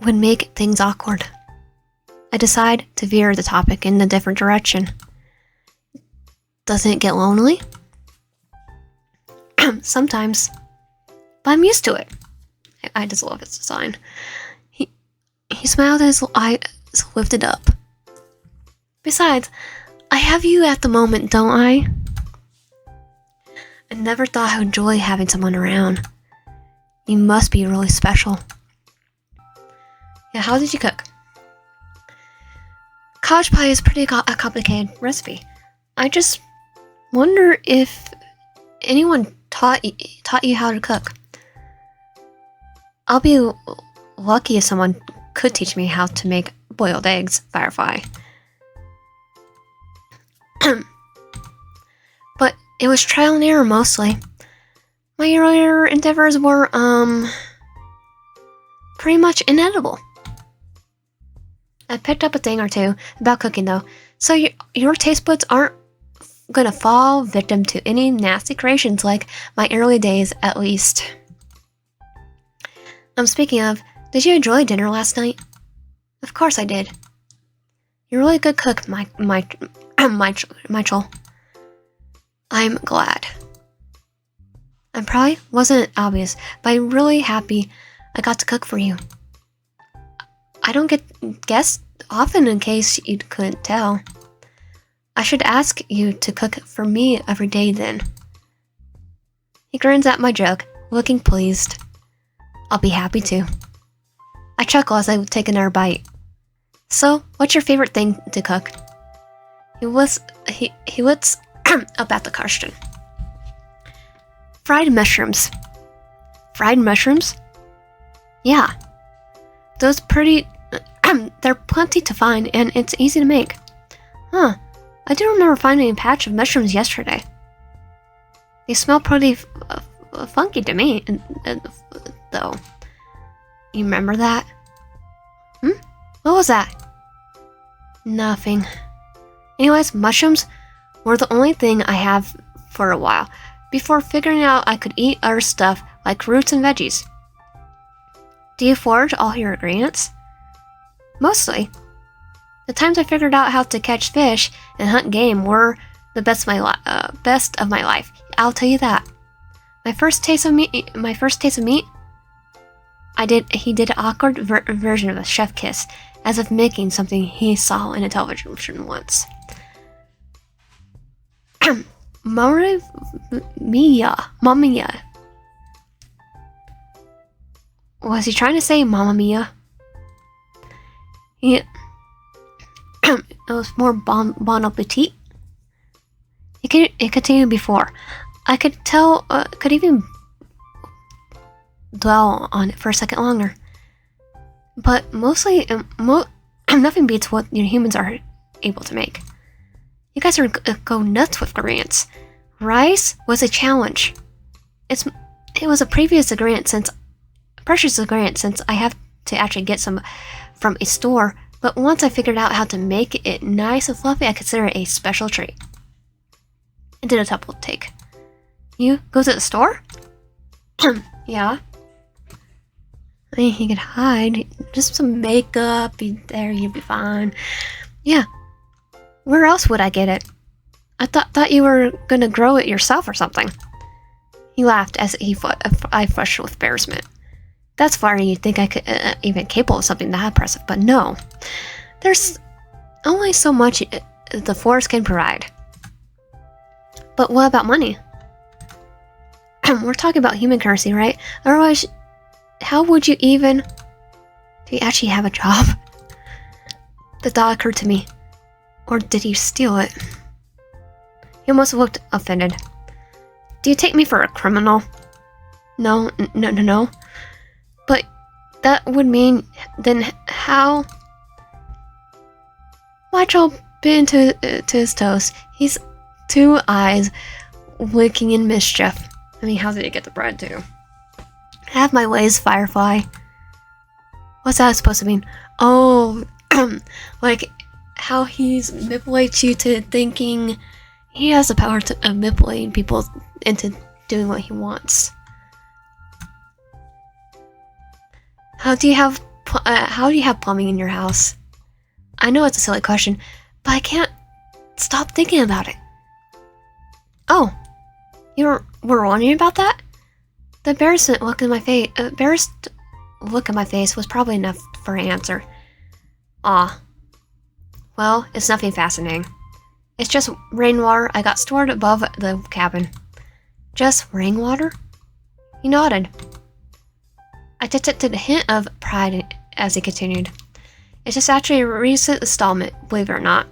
would make things awkward. I decide to veer the topic in a different direction. Doesn't it get lonely? Sometimes. But I'm used to it. I just love his design. He smiled, his eyes lifted up. Besides, I have you at the moment, don't I? I never thought I would enjoy having someone around. You must be really special. Yeah, how did you cook? Cottage pie is a pretty complicated recipe. I just wonder if anyone taught you how to cook. I'll be lucky if someone could teach me how to make boiled eggs, Firefly. But it was trial and error mostly. My earlier endeavors were, pretty much inedible. I picked up a thing or two about cooking though, so your taste buds aren't gonna fall victim to any nasty creations like my early days at least. Speaking of, did you enjoy dinner last night? Of course I did. You're a really good cook, Mychael. I'm glad. I probably wasn't obvious, but I'm really happy I got to cook for you. I don't get guests often in case you couldn't tell. I should ask you to cook for me every day then. He grins at my joke, looking pleased. I'll be happy to. I chuckle as I take another bite. So, what's your favorite thing to cook? He looks up at the question. Fried mushrooms. Fried mushrooms? Yeah. Those they're plenty to find, and it's easy to make. Huh. I do remember finding a patch of mushrooms yesterday. They smell pretty funky to me, though. You remember that? What was that? Nothing. Anyways, mushrooms were the only thing I have for a while, before figuring out I could eat other stuff like roots and veggies. Do you forage all your ingredients? Mostly. The times I figured out how to catch fish and hunt game were the best of my life. I'll tell you that. My first taste of meat. He did an awkward version of a chef kiss, as if making something he saw in a television once. Mamma mia. Was he trying to say Mamma Mia? It was more bon appetit. It continued before. I could tell, could even dwell on it for a second longer. But mostly, nothing beats what your humans are able to make. You guys are go nuts with ingredients. Rice was a challenge. It was a precious ingredient since I have to actually get some from a store, but once I figured out how to make it nice and fluffy, I consider it a special treat. I did a double take. You go to the store? Yeah. I mean, you could hide. Just some makeup, be there, you'd be fine. Yeah. Where else would I get it? I thought you were gonna grow it yourself or something. He laughed as I flushed with embarrassment. That's funny, you'd think I could even capable of something that impressive, but no. There's only so much the forest can provide. But what about money? We're talking about human currency, right? Otherwise, how would you even... Do you actually have a job? The thought occurred to me. Or did you steal it? He almost looked offended. Do you take me for a criminal? No. But that would mean, then how... Mychael bit into his toast. He's 2 eyes winking in mischief. I mean, how did he get the bread too? Have my ways, Firefly. What's that supposed to mean? Oh, like how he's manipulates you to thinking he has the power to manipulate people into doing what he wants. How do you have plumbing in your house? I know it's a silly question, but I can't stop thinking about it. Oh, you were wondering about that? The embarrassed look in my face was probably enough for an answer. Aw. Well, it's nothing fascinating. It's just rainwater I got stored above the cabin. Just rainwater? He nodded. I detected a hint of pride as he continued. It's just actually a recent installment, believe it or not.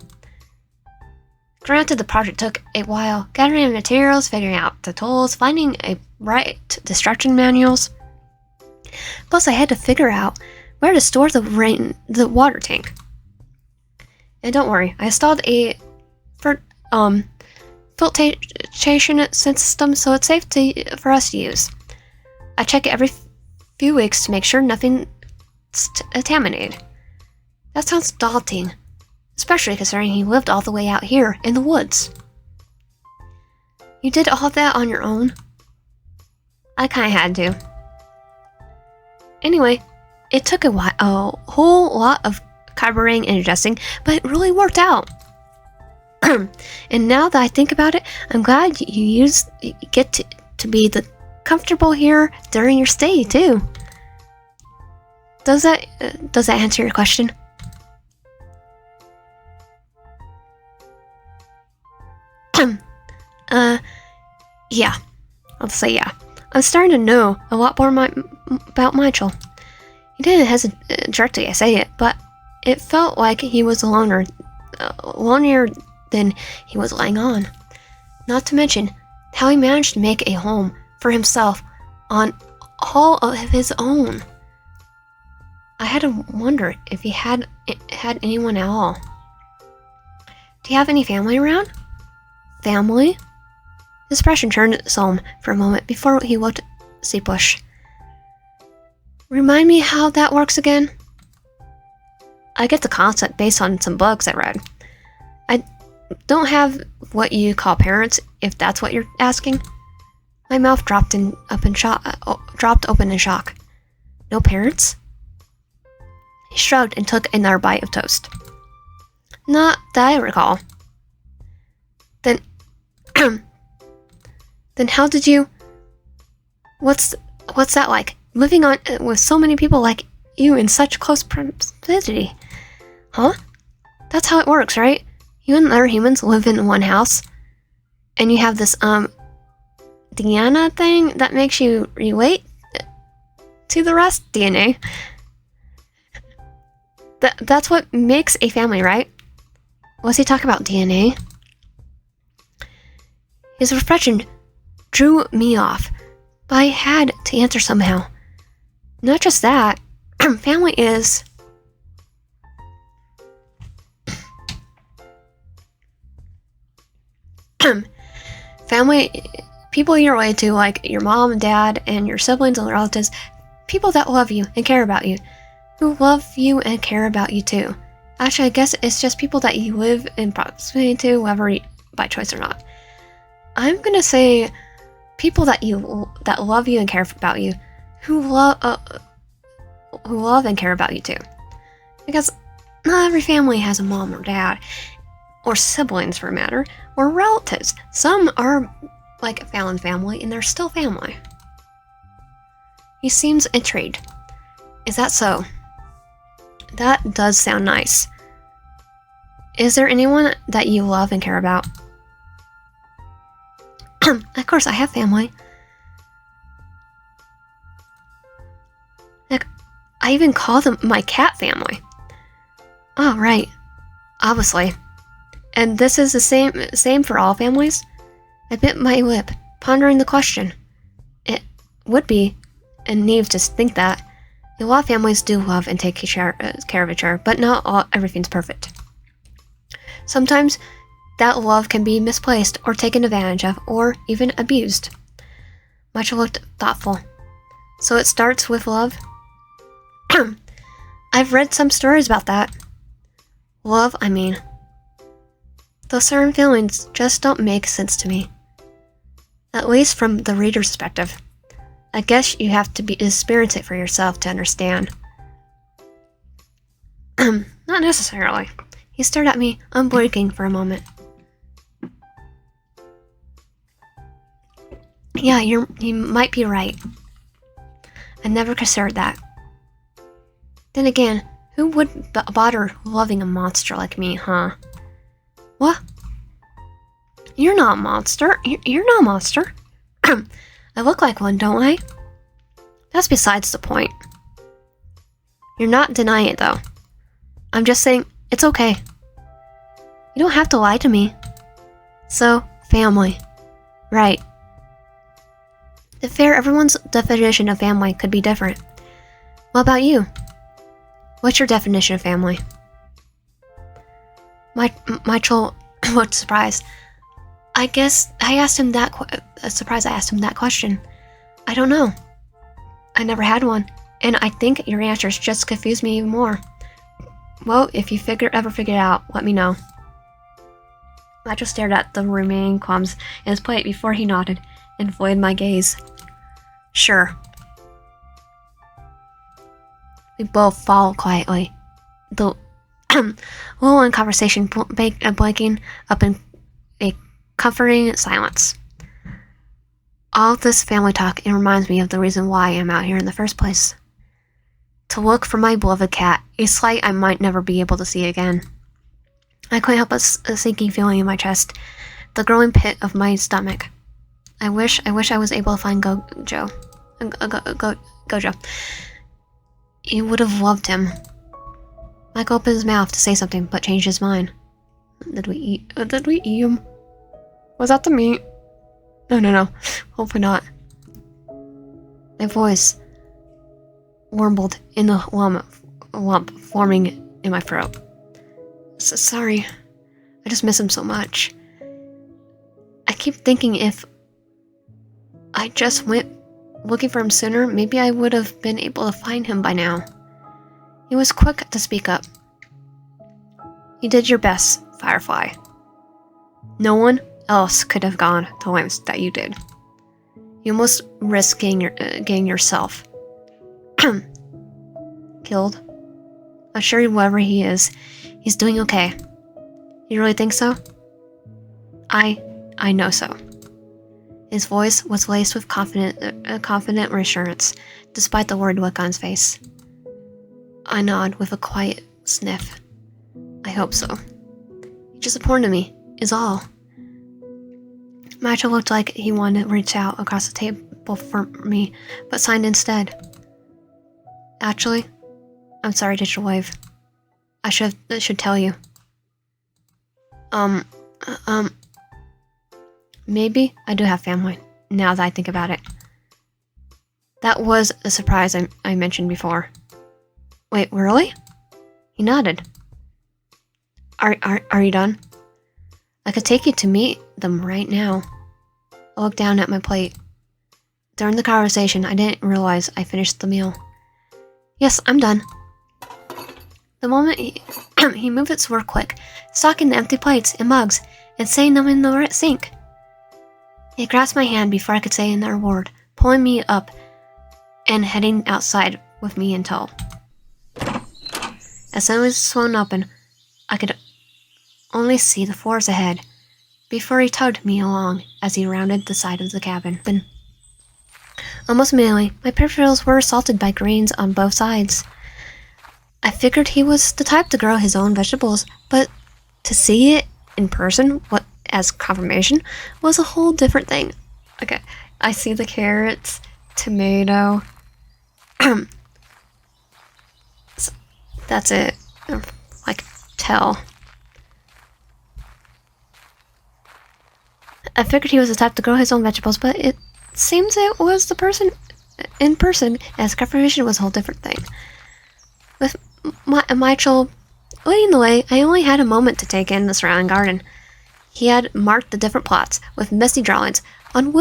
Granted, the project took a while, gathering materials, figuring out the tools, finding a right destruction manuals. Plus, I had to figure out where to store the water tank. And don't worry, I installed a filtration system so it's safe for us to use. I check it every few weeks to make sure nothing's contaminated. That sounds daunting, especially considering he lived all the way out here in the woods. You did all that on your own? I kinda had to. Anyway, it took a whole lot of carbureting and adjusting, but it really worked out. And now that I think about it, I'm glad you get to be comfortable here during your stay too. Does that answer your question? Yeah. I'll say yeah. I'm starting to know a lot more about Mychael. He didn't hesitate directly, I say it, but it felt like he was lonelier than he was letting on. Not to mention how he managed to make a home for himself on all of his own. I had to wonder if he had anyone at all. Do you have any family around? Family? His expression turned solemn for a moment before he looked sheepish. Remind me how that works again? I get the concept based on some books I read. I don't have what you call parents, if that's what you're asking. My mouth dropped open in shock. No parents? He shrugged and took another bite of toast. Not that I recall. Then, then how did you? What's that like? Living on with so many people like you in such close proximity, huh? That's how it works, right? You and other humans live in one house, and you have this DNA thing that makes you relate to the rest. DNA. That's what makes a family, right? Was he talking about DNA? His reflection drew me off, but I had to answer somehow. Not just that, family is... family, people you're related to, like your mom and dad and your siblings and relatives, people that love you and care about you, who love you and care about you too. Actually, I guess it's just people that you live in proximity to, whether by choice or not. I'm gonna say people that love you and care about you, who love and care about you too. Because not every family has a mom or dad, or siblings for a matter, or relatives. Some are like a found family and they're still family. He seems intrigued. Is that so? That does sound nice. Is there anyone that you love and care about? Of course, I have family. Like, I even call them my cat family. Oh, right. Obviously. And this is the same for all families? I bit my lip, pondering the question. It would be, and naive to think that, a lot of families do love and take care of each other, but not everything's perfect. Sometimes that love can be misplaced or taken advantage of or even abused. Mychael looked thoughtful. So it starts with love? I've read some stories about that. Love, I mean. Those certain feelings just don't make sense to me. At least from the reader's perspective. I guess you have to experience it for yourself to understand. Not necessarily. He stared at me, unblinking for a moment. Yeah, you might be right. I never considered that. Then again, who would bother loving a monster like me, huh? What? You're not a monster. You're not a monster. I look like one, don't I? That's besides the point. You're not denying it, though. I'm just saying, it's okay. You don't have to lie to me. So, family. Right. To be fair, everyone's definition of family could be different. What about you? What's your definition of family? Mychael looked surprised. I guess I asked him that surprised I asked him that question. I don't know. I never had one, and I think your answers just confuse me even more. Well, if you ever figure it out, let me know. Mychael stared at the remaining crumbs in his plate before he nodded and avoided my gaze. Sure. We both followed quietly. The little in conversation blanking up in a comforting silence. All of this family talk, it reminds me of the reason why I'm out here in the first place. To look for my beloved cat, a sight I might never be able to see again. I couldn't help but a sinking feeling in my chest, the growing pit of my stomach. I wish I was able to find Gojo. He would have loved him. Mike opened his mouth to say something, but changed his mind. Did we eat him? Was that the meat? No. Hopefully not. My voice warbled in the lump forming in my throat. Sorry. I just miss him so much. I keep thinking if I just went looking for him sooner, maybe I would have been able to find him by now. He was quick to speak up. You did your best, Firefly. No one else could have gone to lengths that you did. You almost risked getting yourself killed. I'm sure whoever he is, he's doing okay. You really think so? I know so. His voice was laced with confident reassurance, despite the worried look on his face. I nod with a quiet sniff. I hope so. He just disappointed me, is all. Mychael looked like he wanted to reach out across the table for me, but signed instead. Actually, I'm sorry, Digital Wave. I should tell you. Maybe I do have family, now that I think about it. That was a surprise I mentioned before. Wait, really? He nodded. Are you done? I could take you to meet them right now. I looked down at my plate. During the conversation, I didn't realize I finished the meal. Yes, I'm done. The moment he moved its work quick, stocking the empty plates and mugs and setting them in the sink. He grasped my hand before I could say another word, pulling me up and heading outside with me in tow. As soon as it was swung open, I could only see the floors ahead, before he tugged me along as he rounded the side of the cabin. Almost immediately, my peripherals were assaulted by grains on both sides. I figured he was the type to grow his own vegetables, but to see it in person, as confirmation, was a whole different thing. Okay, I see the carrots, tomato. So that's it. I can tell. I figured he was the type to grow his own vegetables, but it seems it was the person in person, as confirmation was a whole different thing. With Mychael leading the way, I only had a moment to take in the surrounding garden. He had marked the different plots with messy drawings on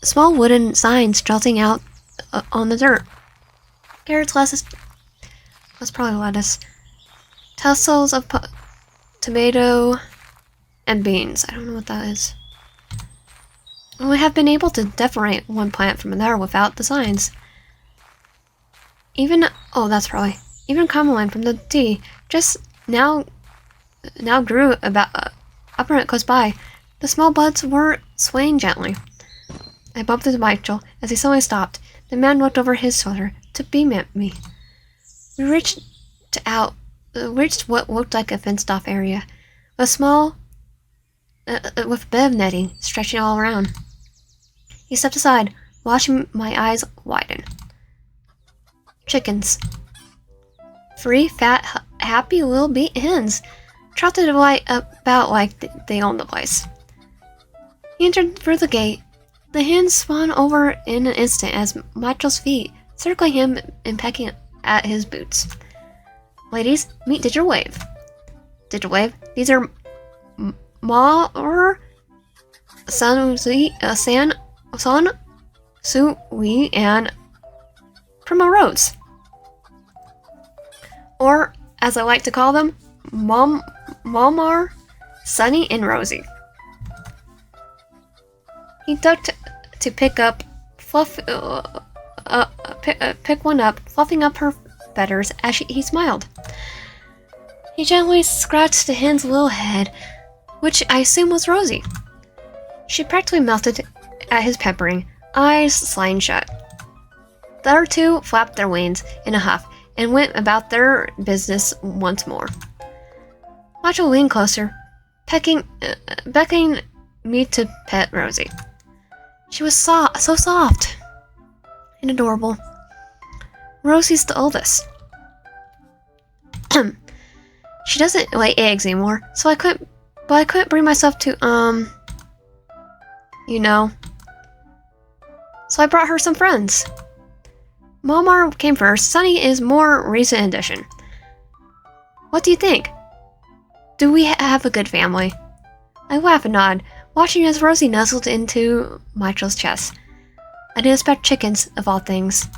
small wooden signs jutting out on the dirt. Carrots, lettuce, that's probably lettuce. Tassels of tomato and beans. I don't know what that is. I would have been able to differentiate one plant from another without the signs. Even Carmeline from the tea just now grew about upright close by. The small buds were swaying gently. I bumped into Mychael as he suddenly stopped. The man looked over his shoulder to beam at me. We reached what looked like a fenced-off area, with a bed of netting stretching all around. He stepped aside, watching my eyes widen. Chickens. 3 fat, happy little hens. trotted about like they owned the place. He entered through the gate. The hen spun over in an instant as Mychael's feet, circling him and pecking at his boots. Ladies, meet Digital Wave. Digital Wave, these are Mar, San Sui, and Primrose. Or, as I like to call them, Malmar, Sunny, and Rosie. He ducked to pick one up, fluffing up her feathers as he smiled. He gently scratched the hen's little head, which I assume was Rosie. She practically melted at his peppering, eyes sliding shut. The other two flapped their wings in a huff and went about their business once more. Mychael leaned closer, beckoning me to pet Rosie. She was so soft and adorable. Rosie's the oldest. She doesn't lay eggs anymore, so I couldn't bring myself to, So I brought her some friends. Malmar came first. Sunny is more recent addition. What do you think? Do we have a good family? I laugh and nod, watching as Rosie nuzzled into Mychael's chest. I didn't expect chickens, of all things.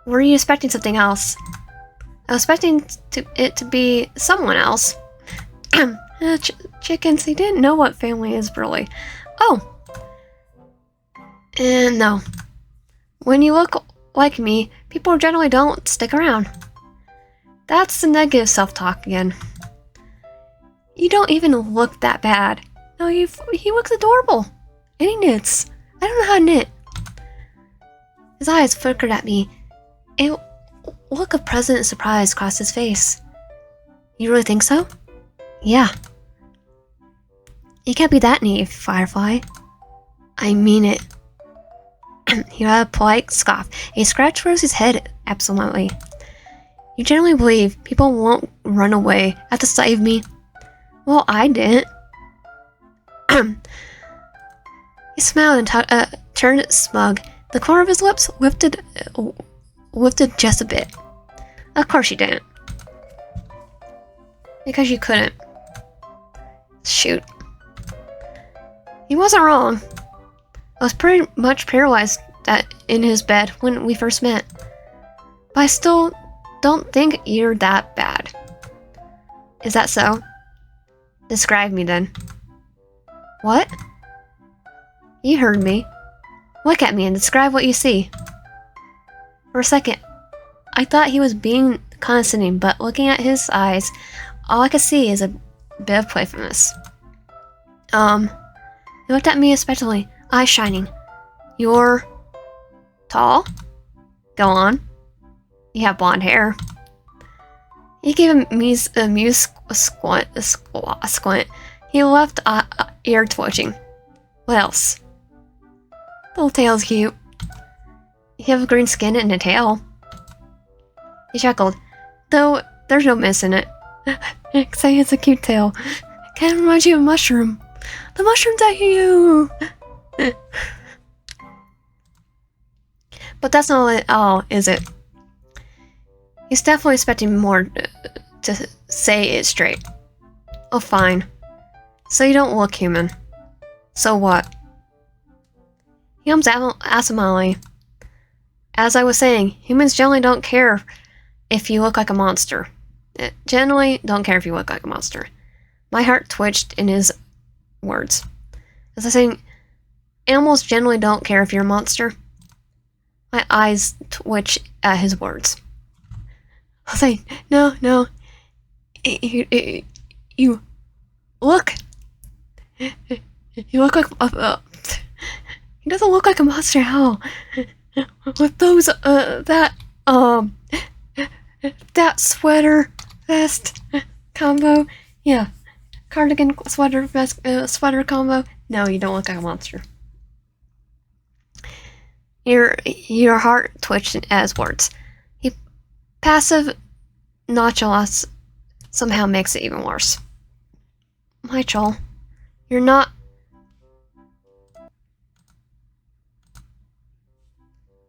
Were you expecting something else? I was expecting it to be someone else. Chickens, he didn't know what family is, really. Oh. No. When you look like me, people generally don't stick around. That's the negative self-talk again. You don't even look that bad. No, he looks adorable. And he knits. I don't know how to knit. His eyes flickered at me. A look of pleasant surprise crossed his face. You really think so? Yeah. You can't be that naive, Firefly. I mean it. He had a polite scoff. He scratched Rosie's head absolutely. You generally believe people won't run away at the sight of me? Well, I didn't. He smiled and turned smug. The corner of his lips lifted just a bit. Of course you didn't. Because you couldn't. Shoot. He wasn't wrong. I was pretty much paralyzed in his bed when we first met. But I still don't think you're that bad. Is that so? Describe me then. What? You heard me. Look at me and describe what you see. For a second, I thought he was being condescending, but looking at his eyes, all I could see is a bit of playfulness. He looked at me especially, eyes shining. You're tall? Go on. You have blonde hair. He gave a amused squint. He left ear twitching. What else? Little tail's cute. You have green skin and a tail. He chuckled, though there's no miss in it. Say it's a cute tail. Kind of reminds you of a mushroom. The mushrooms at you. But that's not all, is it? He's definitely expecting more to say it straight. Oh, fine. So you don't look human. So what? He hums asimile. As I was saying, humans generally don't care if you look like a monster. Generally don't care if you look like a monster. My heart twitched in his words. As I was saying, animals generally don't care if you're a monster. My eyes twitch at his words. I was like, no. You look. You look like he doesn't look like a monster at all. With those that sweater vest combo, yeah, cardigan sweater vest sweater combo. No, you don't look like a monster. Your heart twitched as words. He passive nonchalance somehow makes it even worse. Mychael, you're not...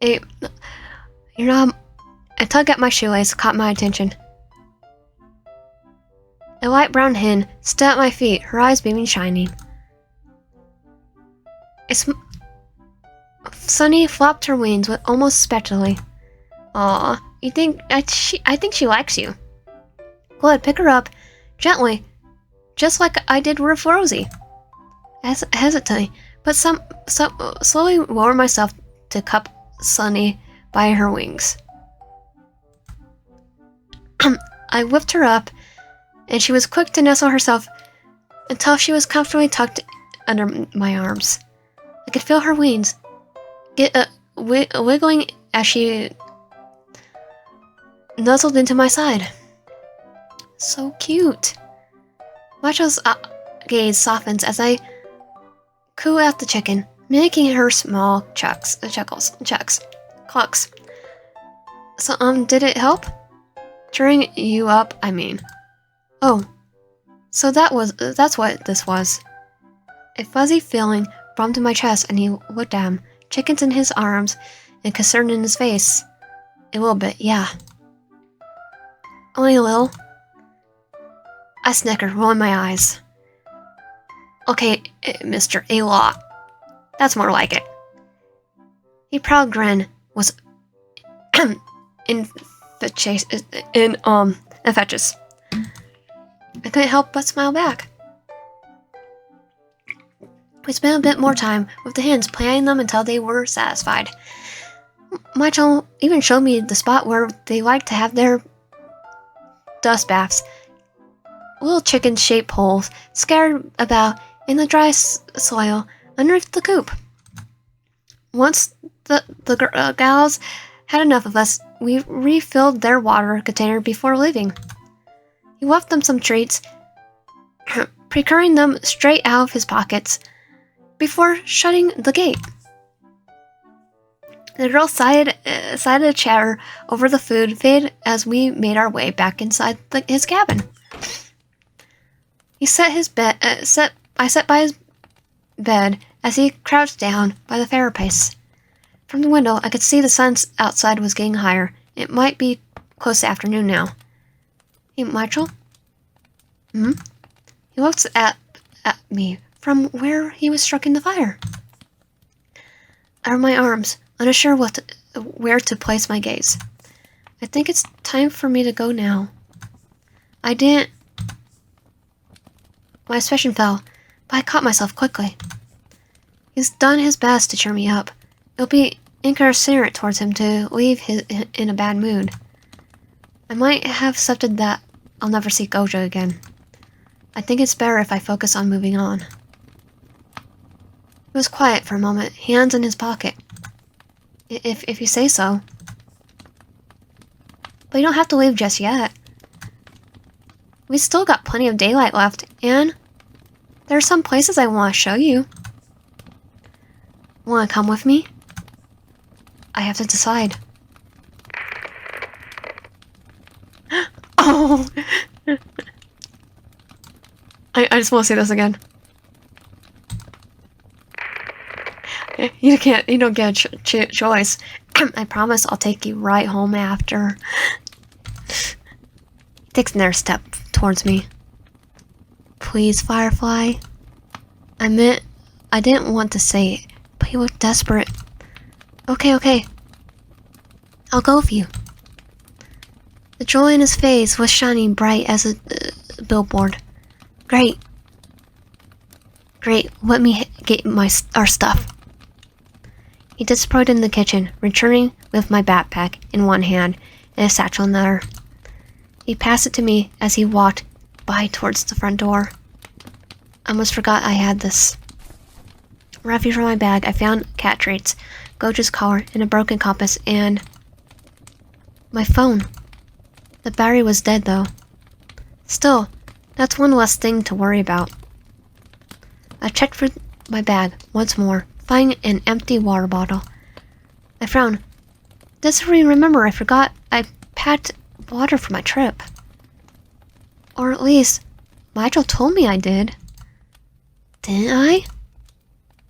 A tug at my shoelace caught my attention. A light brown hen stood at my feet, her eyes beaming shining. Sunny flopped her wings with almost spectrally. Aw, I think she likes you. Good, pick her up, gently, just like I did with Rosie. Hesitantly, but slowly lower myself to cup Sunny by her wings. I whipped her up, and she was quick to nestle herself until she was comfortably tucked under my arms. I could feel her wings wiggling as she nuzzled into my side. So cute. Mychael's gaze softens as I coo at the chicken, making her small clucks. So, did it help? Cheering you up, I mean. Oh, so that's what this was. A fuzzy feeling bumped in my chest, and he looked at him, chickens in his arms, and concern in his face. A little bit, yeah. Only a little. I snickered, rolling my eyes. Okay, Mr. A lot. That's more like it. His proud grin was infectious. I couldn't help but smile back. We spent a bit more time with the hens, playing them until they were satisfied. Mychael even showed me the spot where they like to have their dust baths. Little chicken-shaped holes scattered about in the dry soil underneath the coop. Once the gals had enough of us, we refilled their water container before leaving. He left them some treats, procuring them straight out of his pockets before shutting the gate. The girl sided a chatter over the food fade as we made our way back inside his cabin. He set his bed. I sat by his bed as he crouched down by the fireplace. From the window, I could see the sun outside was getting higher. It might be close to afternoon now. Hey, Mychael? He looks at me from where he was striking the fire. Out of my arms, unsure where to place my gaze. I think it's time for me to go now. My expression fell, but I caught myself quickly. He's done his best to cheer me up. It'll be inconsiderate towards him to leave in a bad mood. I might have accepted that I'll never see Gojo again. I think it's better if I focus on moving on. He was quiet for a moment, hands in his pocket. If you say so. But you don't have to leave just yet. We still got plenty of daylight left, and there are some places I want to show you. Want to come with me? I have to decide. Oh! I just want to say this again. You don't get a choice. I promise I'll take you right home after. He takes another step towards me. Please, Firefly. I didn't want to say it, but he looked desperate. Okay. I'll go with you. The joy in his face was shining bright as a billboard. Great. Let me get our stuff. He disappeared in the kitchen, returning with my backpack in one hand and a satchel in the other. He passed it to me as he walked by towards the front door. I almost forgot I had this. Refuge from my bag, I found cat treats, Gojo's collar, and a broken compass, and my phone. The battery was dead, though. Still, that's one less thing to worry about. I checked for my bag once more, finding an empty water bottle. I frowned. Doesn't really remember I forgot I packed water for my trip. Or at least, Mychael told me I did. Didn't I?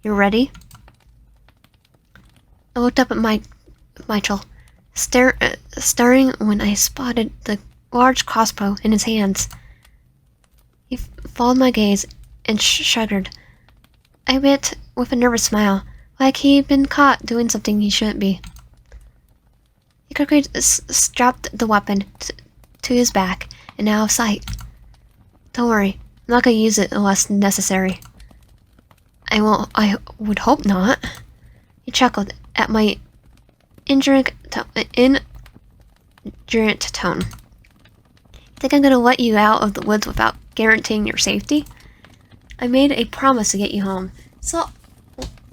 You ready? I looked up at Mychael, staring when I spotted the large crossbow in his hands. He followed my gaze and shuddered, I bit with a nervous smile, like he'd been caught doing something he shouldn't be. He quickly strapped the weapon to his back and out of sight. Don't worry, I'm not gonna use it unless necessary. I would hope not. He chuckled at my indurant tone. Think I'm gonna let you out of the woods without guaranteeing your safety? I made a promise to get you home, so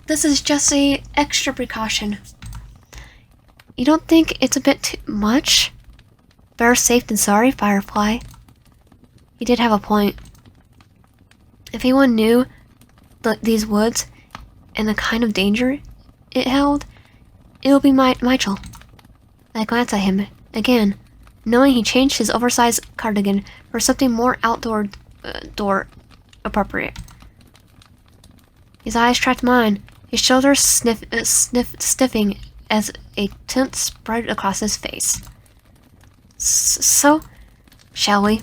this is just a extra precaution. You don't think it's a bit too much? Better safe than sorry, Firefly. He did have a point. If anyone knew these woods and the kind of danger it held, it would be Mychael. I glanced at him again, knowing he changed his oversized cardigan for something more door appropriate. His eyes tracked mine, his shoulders stiffing as a tint spread across his face. So, shall we?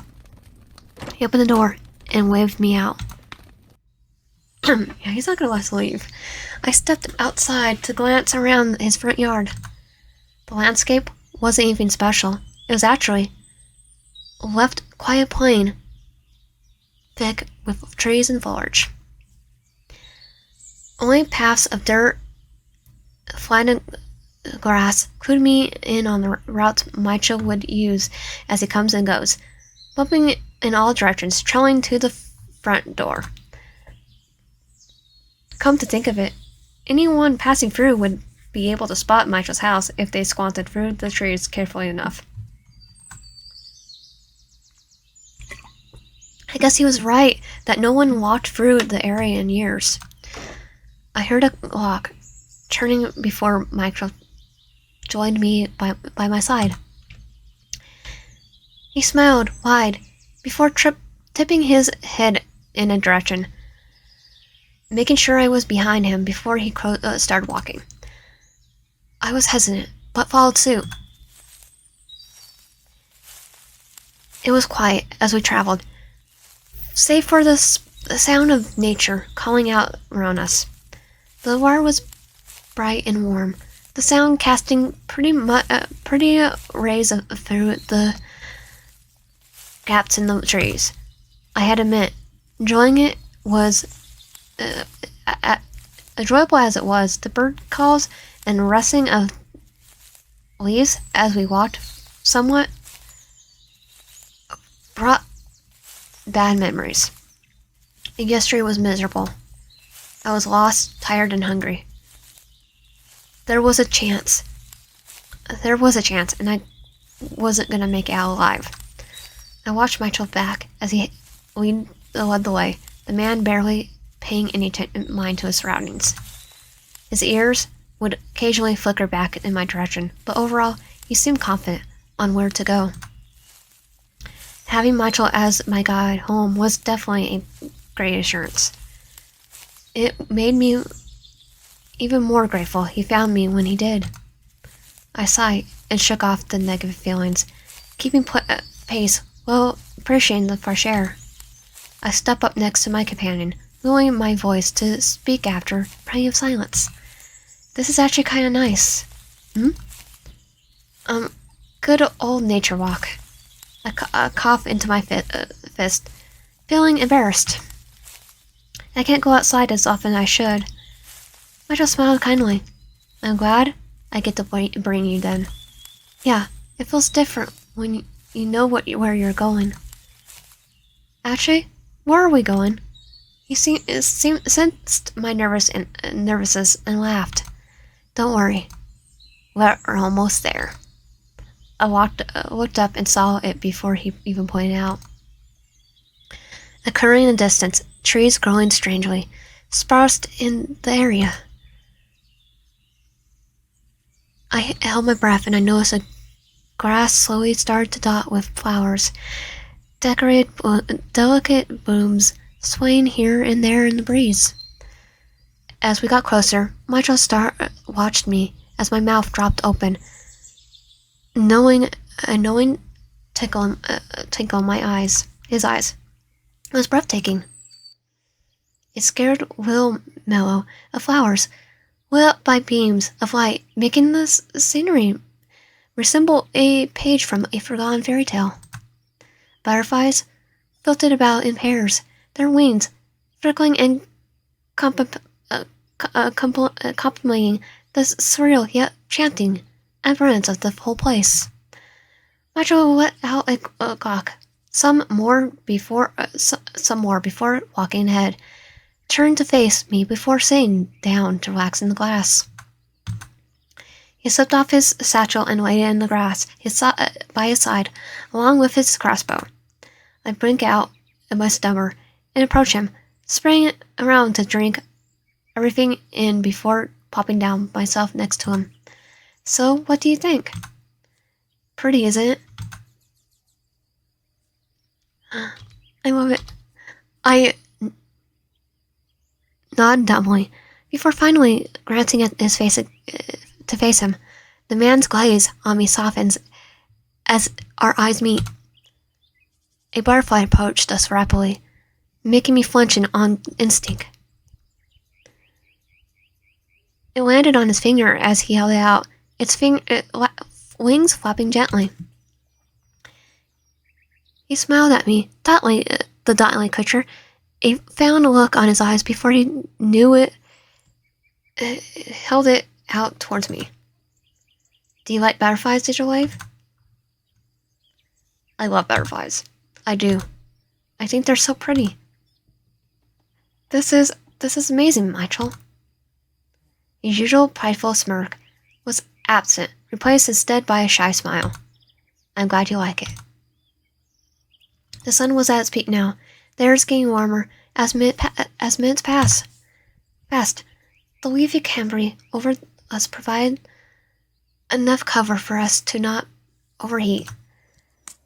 He opened the door and waved me out. Yeah, he's not gonna let us leave. I stepped outside to glance around his front yard. The landscape wasn't anything special. It was actually left quiet plain, thick with trees and foliage. Only paths of dirt, flattened grass clued me in on the routes Mychael would use as he comes and goes, bumping in all directions, trailing to the front door. Come to think of it, anyone passing through would be able to spot Mychael's house if they squinted through the trees carefully enough. I guess he was right that no one walked through the area in years. I heard a lock turning before Mychael joined me by my side. He smiled wide before tipping his head in a direction, making sure I was behind him before he started walking. I was hesitant, but followed suit. It was quiet as we traveled, save for the sound of nature calling out around us. The wire was bright and warm, the sound casting pretty rays through the gaps in the trees. I had to admit, enjoyable as it was, the bird calls and rustling of leaves as we walked somewhat brought bad memories. Yesterday was miserable. I was lost, tired, and hungry. There was a chance, and I wasn't gonna make it out alive. I watched Mychael back as he led the way, the man barely paying any mind to his surroundings. His ears would occasionally flicker back in my direction, but overall, he seemed confident on where to go. Having Mychael as my guide home was definitely a great assurance. It made me even more grateful he found me when he did. I sighed and shook off the negative feelings, keeping pace while appreciating the fresh air. I stepped up next to my companion, lowering my voice to speak after plenty of silence. This is actually kind of nice. Good old nature walk. I cough into my fist, feeling embarrassed. I can't go outside as often as I should. Mychael smiled kindly. I'm glad I get to bring you then. Yeah, it feels different when you know where you're going. Actually, where are we going? He sensed my nervousness and laughed. Don't worry, we're almost there. I looked up and saw it before he even pointed out. Occurring in the distance, trees growing strangely, sparse in the area. I held my breath and I noticed the grass slowly started to dot with flowers, delicate blooms swaying here and there in the breeze. As we got closer, Mychael watched me as my mouth dropped open, a knowing tinkle in his eyes. It was breathtaking. It scared Will Mellow of flowers, lit up by beams of light, making the scenery resemble a page from a forgotten fairy tale. Butterflies floated about in pairs, their wings flickering and complementing the surreal yet chanting ambience of the whole place. Mychael let out a gawk, some more before walking ahead, turned to face me before sitting down to relax in the grass. He slipped off his satchel and laid it in the grass by his side, along with his crossbow. I blinked out at my stubber and approached him, sprang around to drink everything in before popping down myself next to him. So, what do you think? Pretty, isn't it? I love it. I nodded dumbly before finally glancing at his face to face him. The man's gaze on me softens as our eyes meet. A butterfly approached us rapidly, making me flinch on instinct. It landed on his finger as he held it out, its wings flapping gently. He smiled at me, the dotly creature, a found look on his eyes before he knew it, held it out towards me. Do you like butterflies, Digital Wave? I love butterflies. I do. I think they're so pretty. This is amazing, Mychael. His usual prideful smirk was absent, replaced instead by a shy smile. I'm glad you like it. The sun was at its peak now. The air is getting warmer as minutes passed. The leafy canopy over us provided enough cover for us to not overheat.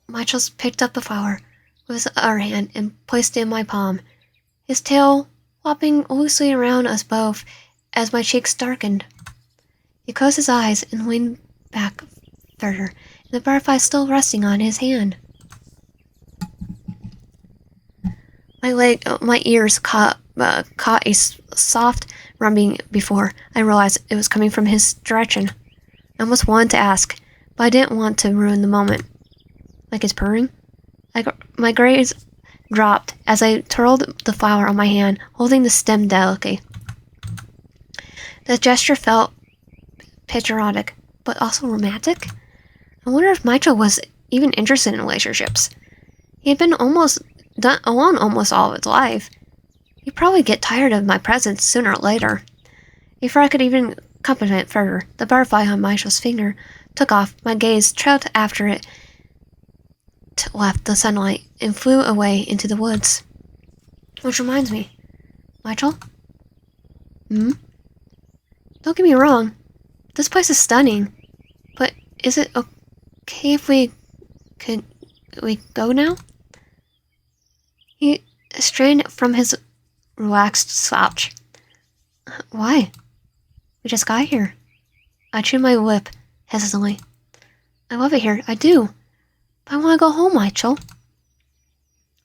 Mychael picked up the flower with his other hand and placed it in my palm, his tail flopping loosely around us both as my cheeks darkened. He closed his eyes and leaned back further, and the butterfly still resting on his hand. My ears caught a soft rumbling before I realized it was coming from his direction. I almost wanted to ask, but I didn't want to ruin the moment. Like his purring? My gaze dropped as I twirled the flower on my hand, holding the stem delicately. The gesture felt patriotic, but also romantic. I wonder if Mychael was even interested in relationships. He had been alone almost all of his life. He'd probably get tired of my presence sooner or later. Before I could even compliment further, the butterfly on Mychael's finger took off. My gaze trailed after it left the sunlight and flew away into the woods. Which reminds me, Mychael? Don't get me wrong, this place is stunning, but is it okay if we go now? He strained from his relaxed slouch. Why? We just got here. I chewed my lip hesitantly. I love it here, I do. But I want to go home, Mychael.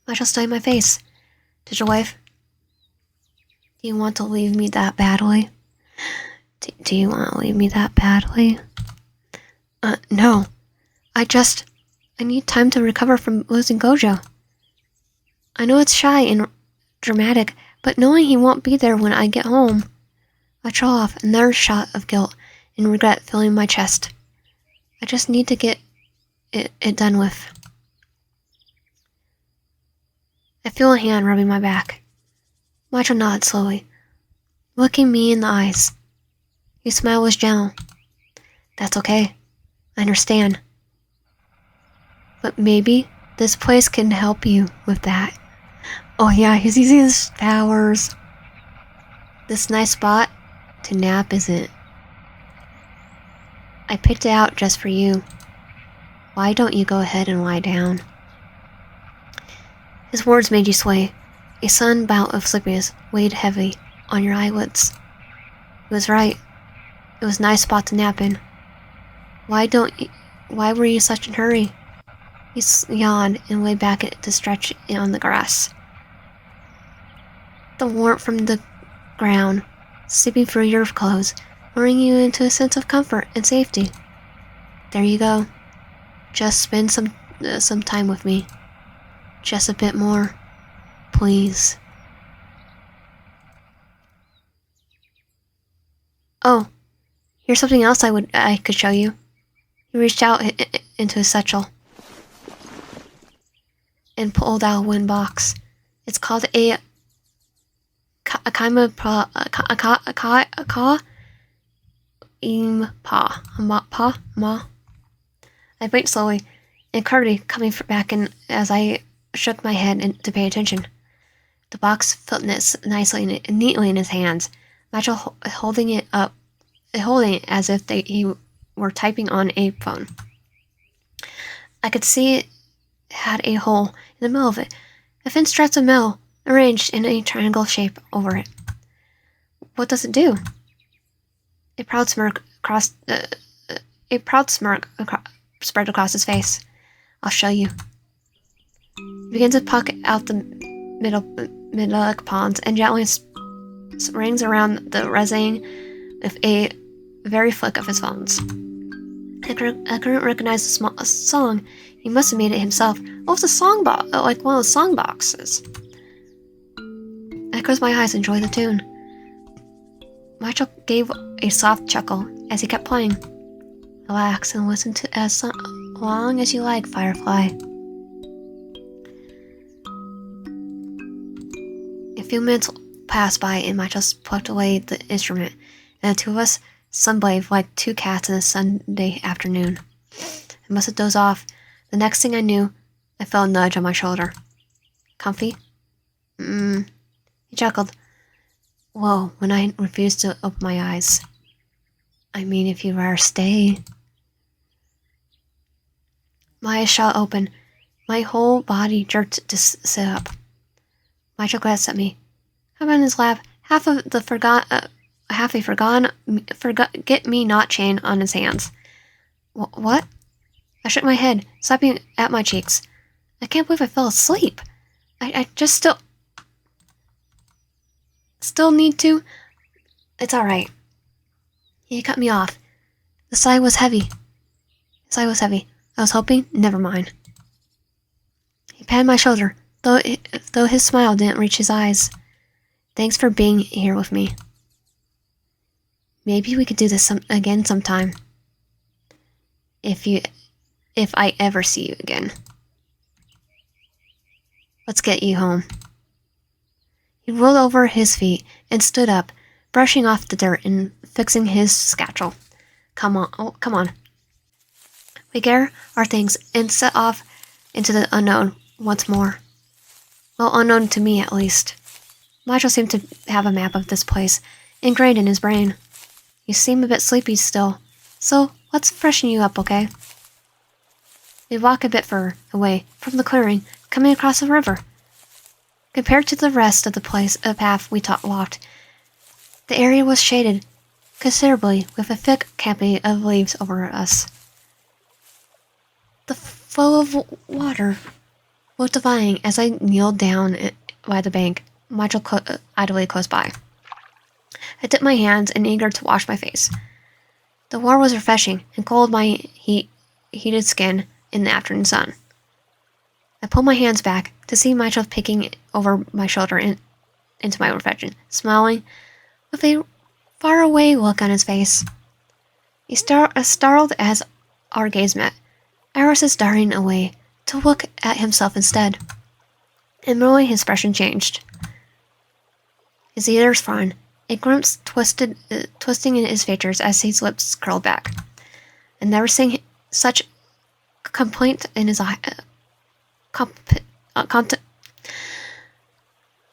Mychael studied my face. Digital Wave, do you want to leave me that badly? Do you want to leave me that badly? No. I need time to recover from losing Gojo. I know it's shy and dramatic, but knowing he won't be there when I get home, I trail off another shot of guilt and regret filling my chest. I just need to get it done with. I feel a hand rubbing my back. Mychael nodded slowly, looking me in the eyes. His smile was gentle. That's okay. I understand. But maybe this place can help you with that. Oh yeah, he's using his powers. This nice spot to nap, isn't it? I picked it out just for you. Why don't you go ahead and lie down? His words made you sway. A sudden bout of sleepiness weighed heavy on your eyelids. He was right. It was a nice spot to nap in. Why were you in such a hurry? He yawned and lay back to stretch on the grass. The warmth from the ground, seeping through your clothes, luring you into a sense of comfort and safety. There you go. Just spend some time with me. Just a bit more. Please. Oh, here's something else I could show you. He reached out into his satchel and pulled out a wooden box. It's called a ma. I blinked slowly, and clarity coming back in as I shook my head to pay attention. The box fit nicely and neatly in his hands, Mychael holding it as if he were typing on a phone. I could see it had a hole in the middle of it, a thin strip of metal arranged in a triangle shape over it. What does it do? A proud smirk spread across his face. I'll show you. He begins to puck out the middle pawns and gently rings around the resin with a very flick of his thumbs. I couldn't recognize the song. He must have made it himself. What was a song box? Like one of those song boxes. I closed my eyes and enjoyed the tune. Mychael gave a soft chuckle as he kept playing. Relax and listen to as long as you like, Firefly. A few minutes passed by and Mychael plucked away the instrument, and the two of us sunbathed like two cats in a Sunday afternoon. I must have dozed off. The next thing I knew, I felt a nudge on my shoulder. Comfy? He chuckled. Whoa, when I refused to open my eyes. I mean, if you were to stay. My eyes shot open. My whole body jerked to sit up. Mychael glanced at me. I'm in his lap, half a forget-me-not chain on his hands. What? I shook my head, slapping at my cheeks. I can't believe I fell asleep. I just still need to. It's all right. He cut me off. The sigh was heavy. I was hoping, never mind. He patted my shoulder, though his smile didn't reach his eyes. Thanks for being here with me. Maybe we could do this again sometime. If I ever see you again. Let's get you home. He rolled over his feet and stood up, brushing off the dirt and fixing his satchel. Come on. We gather our things and set off into the unknown once more. Well, unknown to me at least. Mychael seemed to have a map of this place ingrained in his brain. You seem a bit sleepy still, so let's freshen you up, okay? We walk a bit further away from the clearing, coming across a river. Compared to the rest of the path we walked, the area was shaded considerably with a thick canopy of leaves over us. The flow of water was divine as I kneeled down by the bank, Mychael idly close by. I dipped my hands and eager to wash my face. The water was refreshing and cooled my heated skin in the afternoon sun. I pulled my hands back to see Mychael peeking over my shoulder into my reflection, smiling with a faraway look on his face. He startled as our gaze met. Iris darting away to look at himself instead. Immediately his expression changed. His ears frowned, a grimace twisting in his features as his lips curled back. I'd never seen such complaint in his eye.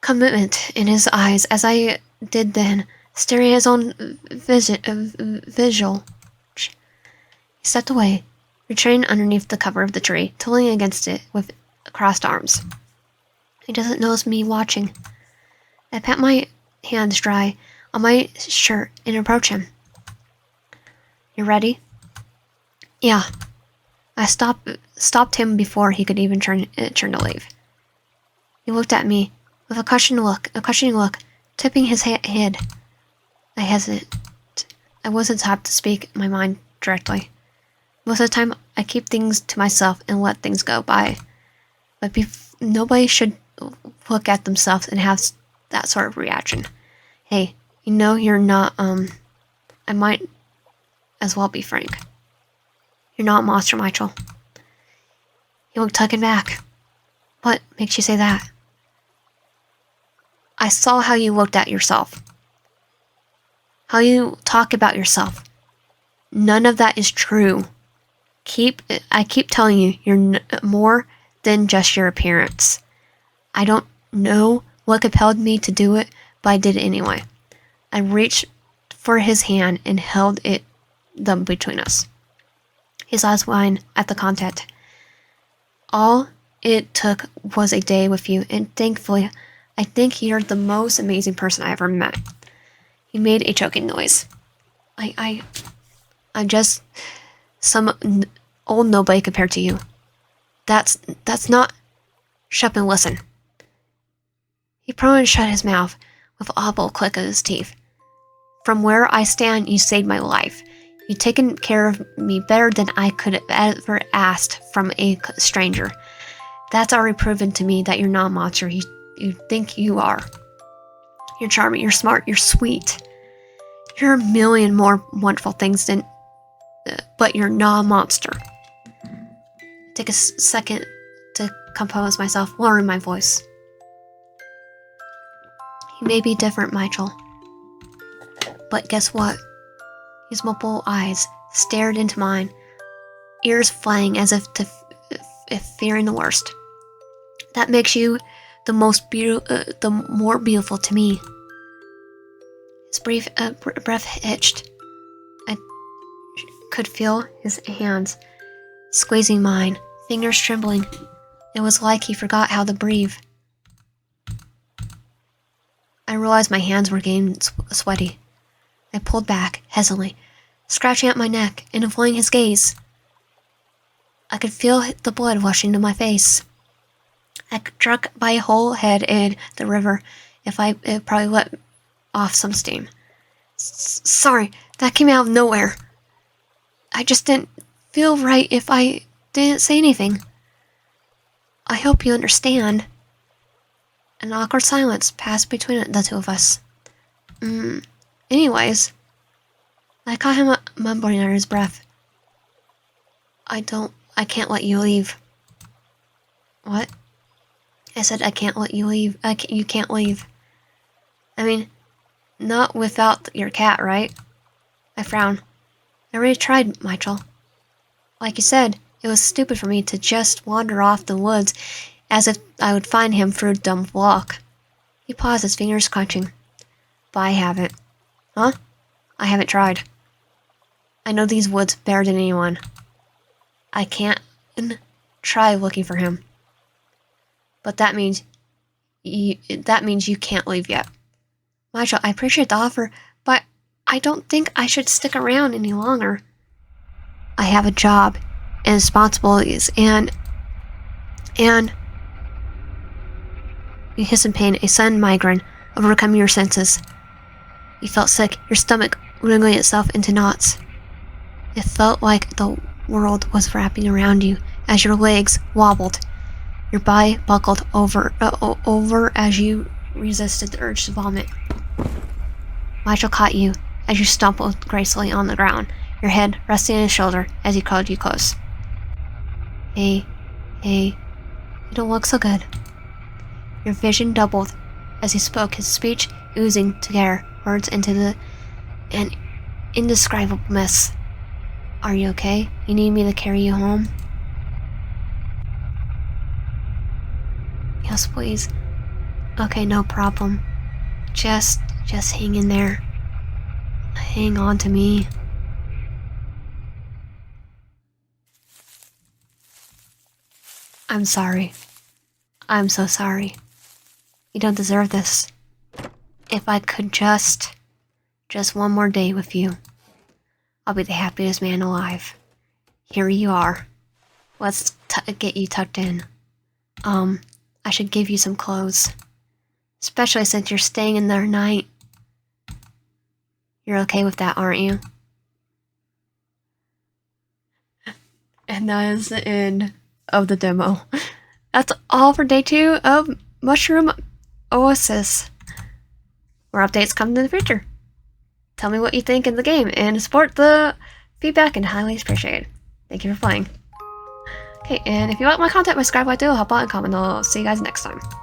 Commitment in his eyes as I did then, staring at his own visual. He stepped away, retreating underneath the cover of the tree to lean against it with crossed arms. He doesn't notice me watching. I pat my hands dry on my shirt and approach him. You ready? Yeah. I stopped him before he could even turn to leave. He looked at me with a questioning look, tipping his head. I hesitated. I wasn't the type to speak my mind directly. Most of the time, I keep things to myself and let things go by. But nobody should look at themselves and have that sort of reaction. Hey, you're not, I might as well be frank. You're not a monster, Mychael. He looked taken back. What makes you say that? I saw how you looked at yourself. How you talk about yourself. None of that is true. I keep telling you, you're more than just your appearance. I don't know what compelled me to do it, but I did it anyway. I reached for his hand and held them between us. His eyes widened at the contact. All it took was a day with you, and thankfully, I think you're the most amazing person I ever met. He made a choking noise. I'm just some old nobody compared to you. That's not... Shut up and listen. He probably shut his mouth with an audible click of his teeth. From where I stand, you saved my life. You've taken care of me better than I could have ever asked from a stranger. That's already proven to me that you're not a monster you think you are. You're charming, you're smart, you're sweet. You're a million more wonderful things but you're not a monster. Take a second to compose myself, lowering my voice. He may be different, Mychael. But guess what? His multiple eyes stared into mine, ears flying as if fearing the worst. That makes you the more beautiful to me. His brief breath hitched. I could feel his hands squeezing mine, fingers trembling. It was like he forgot how to breathe. I realized my hands were getting sweaty. I pulled back, hesitantly, scratching at my neck and avoiding his gaze. I could feel the blood rushing to my face. I struck my whole head in the river it probably let off some steam. Sorry, that came out of nowhere. I just didn't feel right if I didn't say anything. I hope you understand. An awkward silence passed between the two of us. Anyways, I caught him mumbling under his breath. I can't let you leave. What? I said I can't let you leave. You can't leave. I mean, not without your cat, right? I frowned. I already tried, Mychael. Like you said, it was stupid for me to just wander off the woods as if I would find him through a dumb walk. He paused, his fingers clenching. But I haven't. Huh? I haven't tried. I know these woods better than anyone. I can't try looking for him. But that means you can't leave yet. Mychael, I appreciate the offer, but I don't think I should stick around any longer. I have a job and responsibilities and you hiss in pain, a sudden migraine overcoming your senses. You felt sick, your stomach wriggling itself into knots. It felt like the world was wrapping around you as your legs wobbled. Your body buckled over as you resisted the urge to vomit. Mychael caught you as you stumbled gracefully on the ground, your head resting on his shoulder as he called you close. Hey, you don't look so good. Your vision doubled as he spoke, his speech oozing together, words into an indescribable mess. Are you okay? You need me to carry you home? Yes, please. Okay, no problem. Just hang in there. Hang on to me. I'm sorry. I'm so sorry. You don't deserve this. If I could just one more day with you, I'll be the happiest man alive. Here you are. Let's get you tucked in. I should give you some clothes. Especially since you're staying in there night. You're okay with that, aren't you? And that is the end of the demo. That's all for day 2 of Mushroom Oasis. More updates coming in the future. Tell me what you think in the game and support the feedback and highly appreciated. Thank you for playing. Okay, and if you like my content, subscribe, like, do, help out, and comment. I'll see you guys next time.